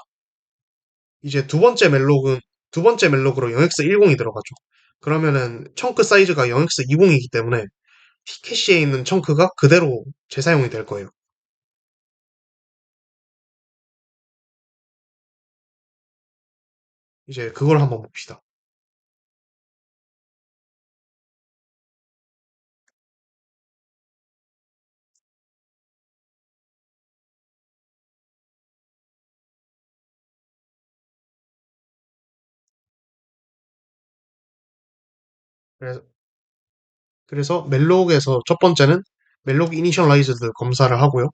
Speaker 1: 이제 두 번째 멜록으로 0x10이 들어가죠. 그러면은 청크 사이즈가 0x20이기 때문에 티켓시에 있는 청크가 그대로 재사용이 될 거예요. 이제 그걸 한번 봅시다. 그래서, 그래서 멜록에서 첫 번째는 멜록 이니셜라이즈드 검사를 하고요.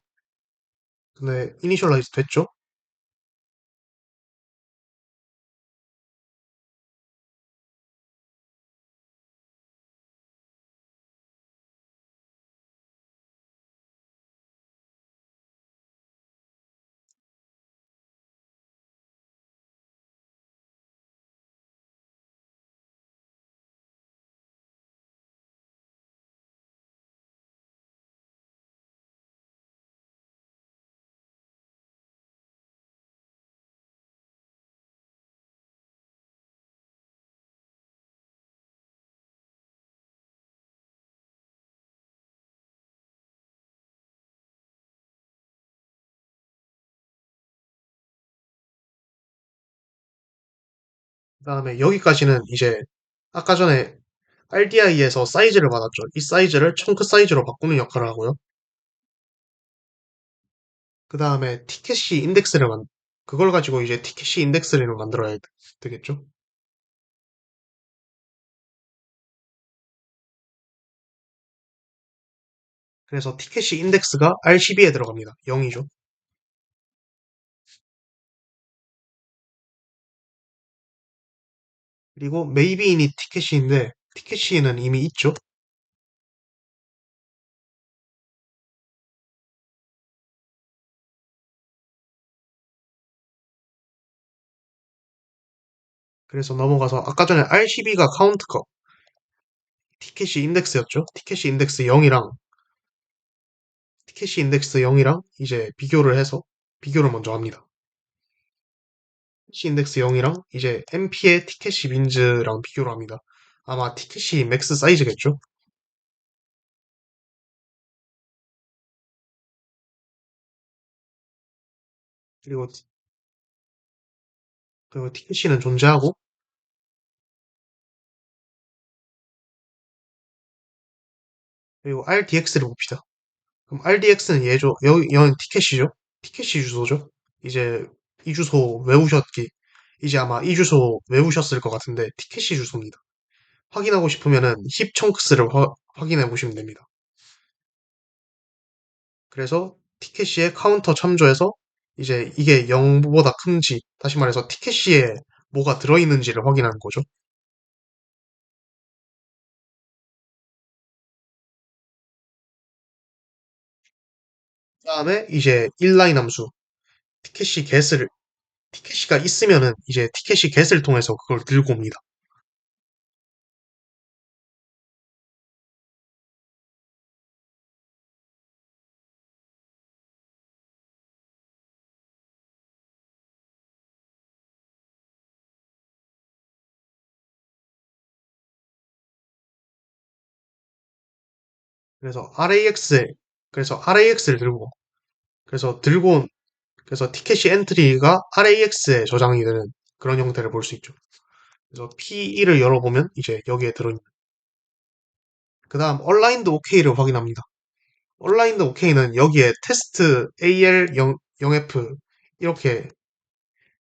Speaker 1: 근데 이니셜라이즈 됐죠? 그다음에 여기까지는 이제 아까 전에 RDI에서 사이즈를 받았죠. 이 사이즈를 청크 사이즈로 바꾸는 역할을 하고요. 그 다음에 그걸 가지고 이제 티켓시 인덱스를 만들어야 되겠죠. 그래서 티켓시 인덱스가 RCB에 들어갑니다. 0이죠. 그리고 메이비인이 티켓시인데 티켓시는 이미 있죠. 그래서 넘어가서 아까 전에 RCB가 티켓시 인덱스였죠. 티켓시 인덱스 0이랑 이제 비교를 먼저 합니다. 티켓시 인덱스 0이랑 이제 MP의 티켓시 민즈랑 비교를 합니다. 아마 티켓시 맥스 사이즈겠죠? 그리고 티켓시는 존재하고, 그리고 RDX를 봅시다. 그럼 RDX는 얘죠. 여기 티켓이죠. 티켓이 주소죠. 이제 이 주소 외우셨기. 이제 아마 이 주소 외우셨을 것 같은데 티켓이 주소입니다. 확인하고 싶으면은 힙 청크스를 확인해 보시면 됩니다. 그래서 티켓시에 카운터 참조해서 이제 이게 0보다 큰지, 다시 말해서 티켓시에 뭐가 들어있는지를 확인하는 거죠. 그다음에 이제 inline 함수, 티켓시 get을 티켓시가 있으면은 이제 티켓시 get을 통해서 그걸 들고 옵니다. 그래서 RAX를 들고, 그래서 들고 그래서 티켓시 엔트리가 RAX에 저장이 되는 그런 형태를 볼 수 있죠. 그래서 P2를 열어보면 이제 여기에 들어있는. 그 다음 얼라인드 OK를 확인합니다. 얼라인드 OK는 여기에 테스트 AL0F 이렇게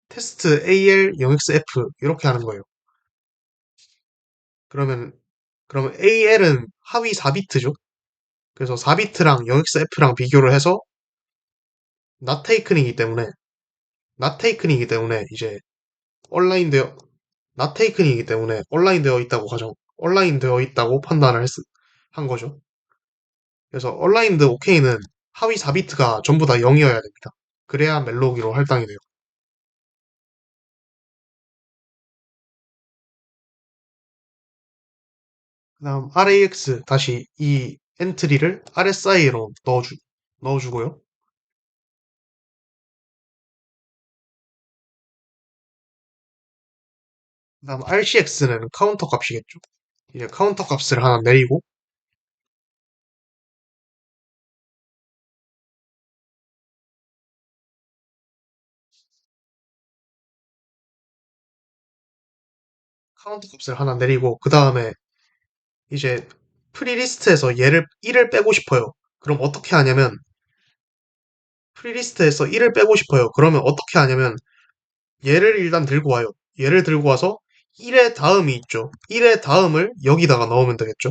Speaker 1: 테스트 AL0XF 이렇게 하는 거예요. 그러면 AL은 하위 4비트죠. 그래서 4비트랑 0XF랑 비교를 해서 not taken이기 때문에 이제 온라인 되어 not taken이기 때문에 온라인 되어 있다고 판단을 한 거죠. 그래서 온라인드 OK는 하위 4비트가 전부 다 0이어야 됩니다. 그래야 멜로기로 할당이 돼요. 그다음 RAX 다시 이 엔트리를 RSI로 넣어주고요. 그다음 RCX는 카운터 값이겠죠. 이제 카운터 값을 하나 내리고 그 다음에 이제 프리리스트에서 얘를 1을 빼고 싶어요. 그럼 어떻게 하냐면 프리리스트에서 1을 빼고 싶어요. 그러면 어떻게 하냐면 얘를 일단 들고 와요. 얘를 들고 와서 1의 다음이 있죠. 1의 다음을 여기다가 넣으면 되겠죠.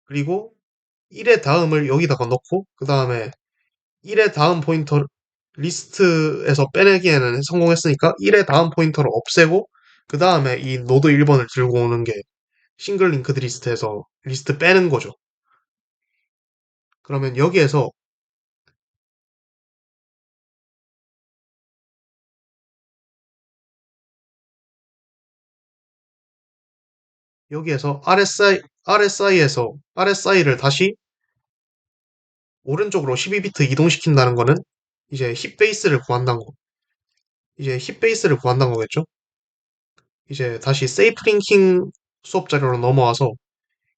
Speaker 1: 그리고 1의 다음을 여기다가 넣고 그 다음에 1의 다음 포인터 리스트에서 빼내기에는 성공했으니까 1의 다음 포인터를 없애고 그 다음에 이 노드 1번을 들고 오는 게 싱글 링크드 리스트에서 리스트 빼는 거죠. 그러면 여기에서 RSI를 다시 오른쪽으로 12비트 이동시킨다는 거는 이제 힙 베이스를 구한다는 거. 이제 힙 베이스를 구한다는 거겠죠? 이제 다시 세이프 링킹 수업 자료로 넘어와서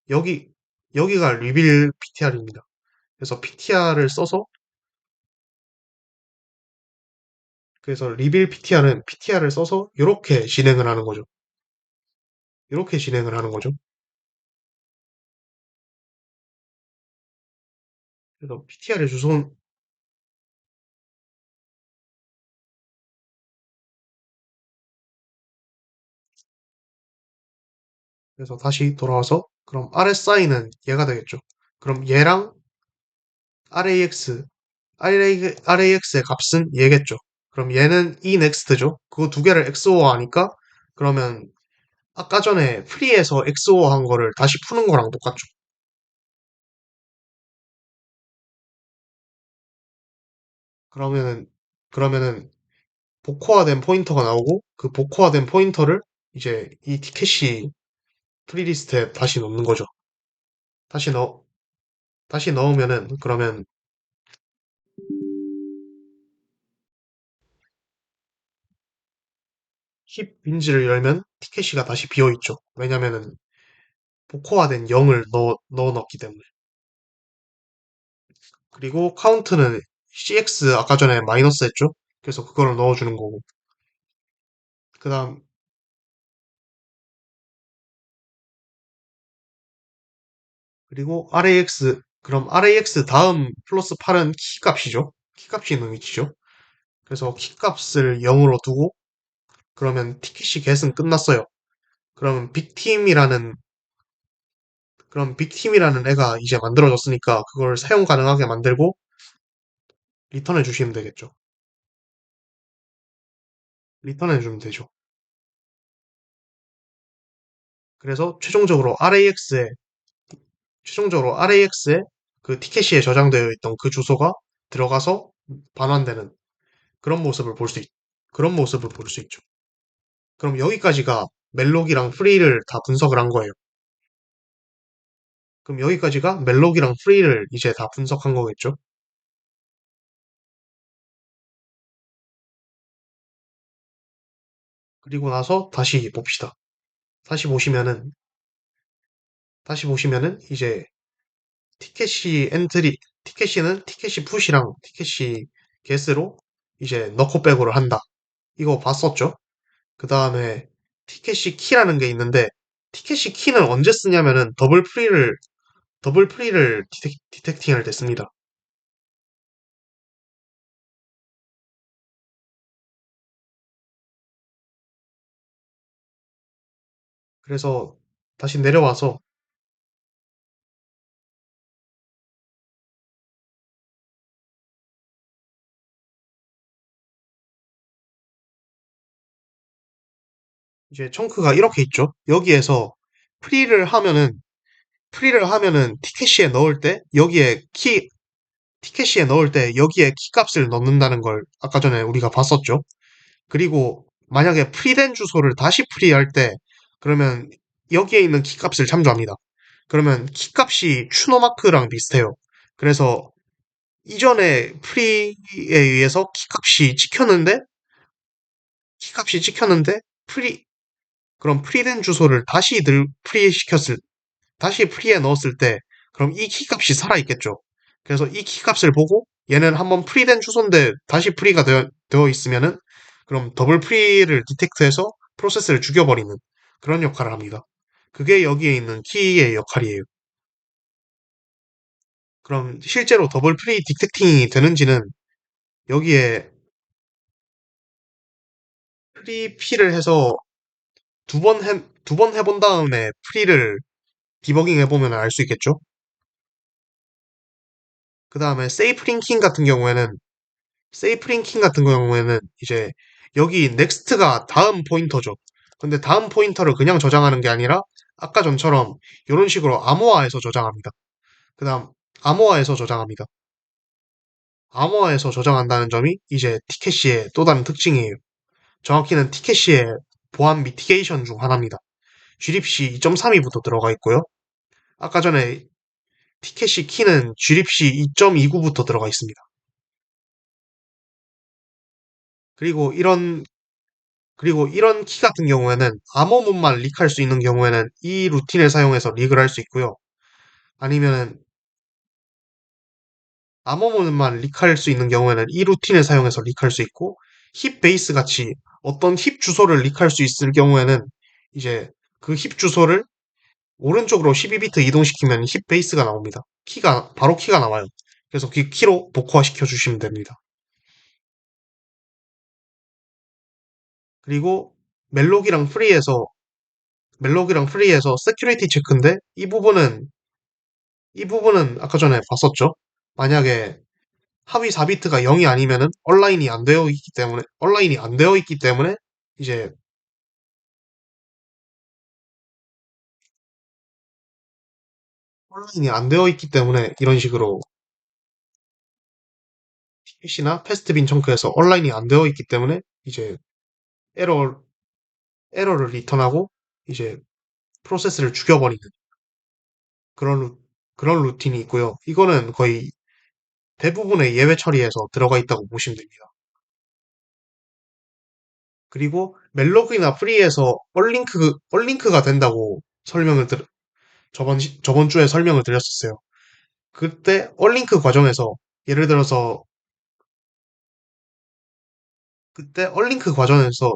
Speaker 1: 여기 여기가 리빌 PTR입니다. 그래서 리빌 PTR은 PTR을 써서 이렇게 진행을 하는 거죠. 이렇게 진행을 하는 거죠. 그래서 PTR의 주소는 그래서 다시 돌아와서 그럼 RSI는 얘가 되겠죠. 그럼 얘랑 RAX RAX의 값은 얘겠죠. 그럼 얘는 eNext죠. 그거 두 개를 XOR 하니까 그러면 아까 전에 프리에서 XOR 한 거를 다시 푸는 거랑 똑같죠. 그러면은 그러면은 복호화된 포인터가 나오고 그 복호화된 포인터를 이제 이 티켓이 프리리스트에 다시 넣는 거죠. 다시 넣 다시 넣으면은 그러면 힙 빈지를 열면 티켓이가 다시 비어있죠. 왜냐면은 복호화된 0을 넣어 넣었기 때문에. 그리고 카운트는 CX 아까 전에 마이너스 했죠? 그래서 그거를 넣어주는 거고. 그 다음, 그리고 RAX, 그럼 RAX 다음 플러스 8은 키값이죠? 키값이 있는 위치죠? 그래서 키값을 0으로 두고, 그러면 티켓이 겟은 끝났어요. 그러면 빅팀이라는 애가 이제 만들어졌으니까 그걸 사용 가능하게 만들고 리턴해 주시면 되겠죠. 리턴해 주면 되죠. 그래서 최종적으로 RAX에 그 티켓시에 저장되어 있던 그 주소가 들어가서 반환되는 그런 모습을 볼 수 그런 모습을 볼 수 있죠. 그럼 여기까지가 멜록이랑 프리를 다 분석을 한 거예요. 그럼 여기까지가 멜록이랑 프리를 이제 다 분석한 거겠죠? 그리고 나서 다시 보시면은, 다시 보시면은 이제 티켓시 엔트리, 티켓시는 티켓시 푸시랑 티켓시 get으로 이제 넣고 백으로 한다. 이거 봤었죠? 그 다음에 티켓시 키라는 게 있는데 티켓시 키는 언제 쓰냐면은 더블 프리를 디텍팅 할 때 씁니다. 그래서 다시 내려와서 이제 청크가 이렇게 있죠. 여기에서 프리를 하면은 티켓시에 넣을 때 티켓시에 넣을 때 여기에 키값을 넣는다는 걸 아까 전에 우리가 봤었죠. 그리고 만약에 프리된 주소를 다시 프리할 때 그러면 여기에 있는 키값을 참조합니다. 그러면 키값이 추노마크랑 비슷해요. 그래서 이전에 프리에 의해서 키값이 찍혔는데 프리 그럼 프리된 주소를 다시 프리에 넣었을 때 그럼 이 키값이 살아있겠죠. 그래서 이 키값을 보고 얘는 한번 프리된 주소인데 다시 프리가 되어 있으면은 그럼 더블 프리를 디텍트해서 프로세스를 죽여버리는 그런 역할을 합니다. 그게 여기에 있는 키의 역할이에요. 그럼 실제로 더블 프리 디텍팅이 되는지는 여기에 프리피를 해서 두 번 해본 다음에 프리를 디버깅 해보면 알 수 있겠죠? 그 다음에 세이프 링킹 같은 경우에는 이제 여기 넥스트가 다음 포인터죠. 근데 다음 포인터를 그냥 저장하는 게 아니라 아까 전처럼 이런 식으로 암호화해서 저장합니다. 그 다음 암호화해서 저장합니다. 암호화해서 저장한다는 점이 이제 티켓시의 또 다른 특징이에요. 정확히는 티켓시의 보안 미티게이션 중 하나입니다. GRIPC 2.32부터 들어가 있고요. 아까 전에 티켓시 키는 GRIPC 2.29부터 들어가 있습니다. 그리고 이런 키 같은 경우에는 암호문만 릭할 수 있는 경우에는 이 루틴을 사용해서 릭을 할 수 있고요. 아니면은 암호문만 릭할 수 있는 경우에는 이 루틴을 사용해서 릭할 수 있고 힙 베이스 같이 어떤 힙 주소를 릭할 수 있을 경우에는 이제 그 힙 주소를 오른쪽으로 12비트 이동시키면 힙 베이스가 나옵니다. 바로 키가 나와요. 그래서 그 키로 복호화 시켜주시면 됩니다. 그리고 멜록이랑 프리에서 세큐리티 체크인데 이 부분은 아까 전에 봤었죠. 만약에 하위 4비트가 0이 아니면은 온라인이 안 되어 있기 때문에 이제 온라인이 안 되어 있기 때문에 이런 식으로 TPC나 패스트빈 청크에서 온라인이 안 되어 있기 때문에 이제 에러 에러를 리턴하고 이제 프로세스를 죽여버리는 그런 그런 루틴이 있고요. 이거는 거의 대부분의 예외 처리에서 들어가 있다고 보시면 됩니다. 그리고 멜로그이나 프리에서 얼링크가 된다고 저번 주에 설명을 드렸었어요. 그때 얼링크 과정에서 예를 들어서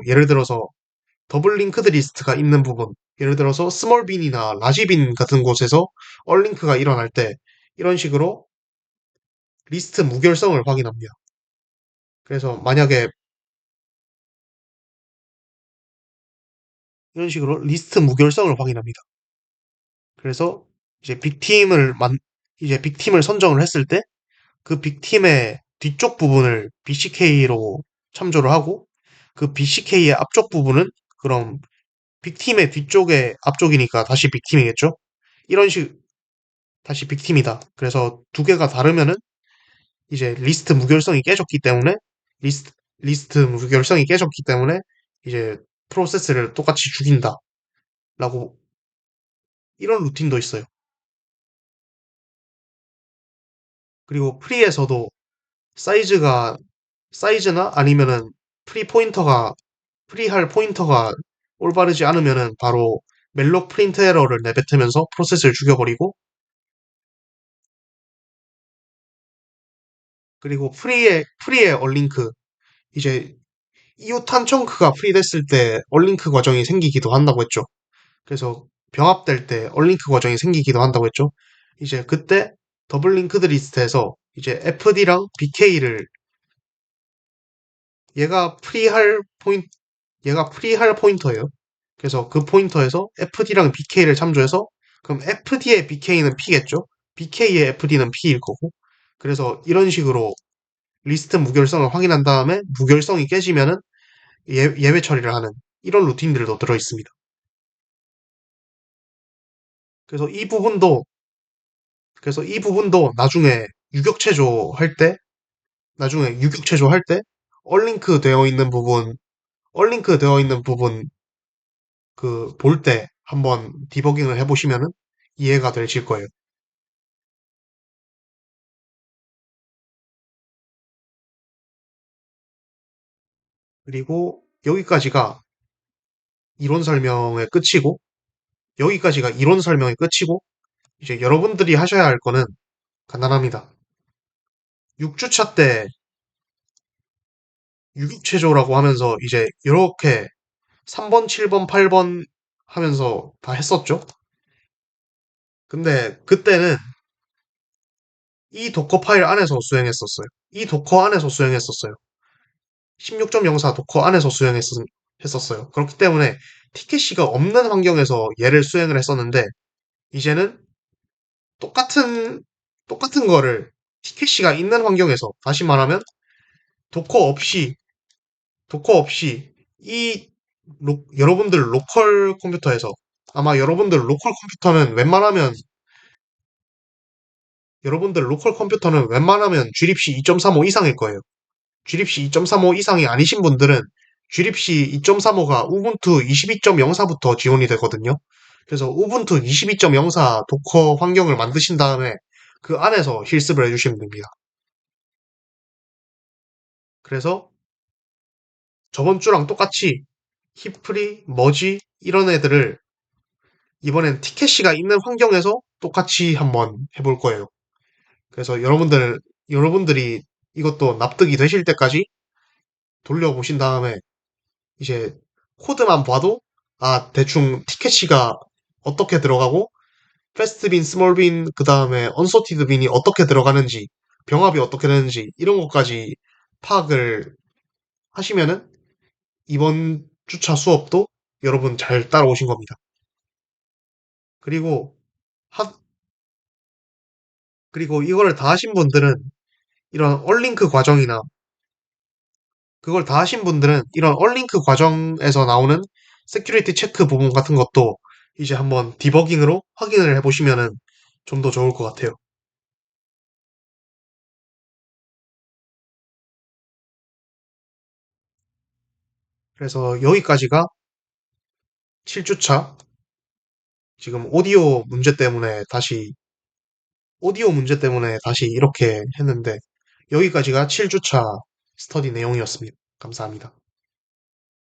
Speaker 1: 예를 들어서 더블 링크드 리스트가 있는 부분, 예를 들어서 스몰 빈이나 라지 빈 같은 곳에서 얼링크가 일어날 때 이런 식으로 리스트 무결성을 확인합니다. 그래서 만약에 이런 식으로 리스트 무결성을 확인합니다. 그래서 이제 빅팀을 선정을 했을 때 그 빅팀의 뒤쪽 부분을 BCK로 참조를 하고 그 BCK의 앞쪽 부분은 그럼 빅팀의 뒤쪽의 앞쪽이니까 다시 빅팀이겠죠? 이런 식 다시 빅팀이다. 그래서 두 개가 다르면은 이제 리스트 리스트 무결성이 깨졌기 때문에 이제 프로세스를 똑같이 죽인다라고 이런 루틴도 있어요. 그리고 프리에서도 사이즈가 사이즈나 아니면은 프리 포인터가 프리할 포인터가 올바르지 않으면은 바로 멜록 프린트 에러를 내뱉으면서 프로세스를 죽여버리고 그리고 프리의 얼링크 이제 이웃한 청크가 프리됐을 때 얼링크 과정이 생기기도 한다고 했죠. 그래서 병합될 때 얼링크 과정이 생기기도 한다고 했죠. 이제 그때 더블 링크드 리스트에서 이제 FD랑 BK를 얘가 프리할 포인 얘가 프리할 포인터예요. 그래서 그 포인터에서 FD랑 BK를 참조해서 그럼 FD의 BK는 P겠죠? BK의 FD는 P일 거고. 그래서 이런 식으로 리스트 무결성을 확인한 다음에 무결성이 깨지면은 예외 처리를 하는 이런 루틴들도 들어 있습니다. 그래서 이 부분도 그래서 이 부분도 나중에 유격 체조할 때 얼링크 되어 있는 부분 얼링크 되어 있는 부분 그 볼 때 한번 디버깅을 해보시면은 이해가 되실 거예요. 그리고 이론 설명의 끝이고 여기까지가 이론 설명의 끝이고 이제 여러분들이 하셔야 할 거는 간단합니다. 6주차 때 유격체조라고 하면서 이제 이렇게 3번, 7번, 8번 하면서 다 했었죠? 근데 그때는 이 도커 파일 안에서 수행했었어요. 이 도커 안에서 수행했었어요. 16.04 도커 안에서 수행했었어요. 그렇기 때문에 티켓시가 없는 환경에서 얘를 수행을 했었는데 이제는 똑같은 똑같은 거를 티켓시가 있는 환경에서 다시 말하면 도커 없이 도커 없이 이 여러분들 로컬 컴퓨터에서 아마 여러분들 로컬 컴퓨터는 웬만하면 GLibC 2.35 이상일 거예요. GLibC 2.35 이상이 아니신 분들은 GLibC 2.35가 우분투 22.04부터 지원이 되거든요. 그래서 우분투 22.04 도커 환경을 만드신 다음에 그 안에서 실습을 해주시면 됩니다. 그래서 저번 주랑 똑같이 히프리, 머지 이런 애들을 이번엔 티켓시가 있는 환경에서 똑같이 한번 해볼 거예요. 그래서 여러분들이 이것도 납득이 되실 때까지 돌려보신 다음에 이제 코드만 봐도 아, 대충 티켓시가 어떻게 들어가고 패스트 빈, 스몰 빈, 그 다음에 언소티드 빈이 어떻게 들어가는지 병합이 어떻게 되는지 이런 것까지 파악을 하시면은 이번 주차 수업도 여러분 잘 따라오신 겁니다. 그리고 하, 그리고 이거를 다 하신 분들은 이런 얼링크 과정이나 그걸 다 하신 분들은 이런 얼링크 과정에서 나오는 세큐리티 체크 부분 같은 것도 이제 한번 디버깅으로 확인을 해보시면은 좀 더 좋을 것 같아요. 그래서 여기까지가 7주차 지금 오디오 문제 때문에 다시 이렇게 했는데 여기까지가 7주차 스터디 내용이었습니다. 감사합니다.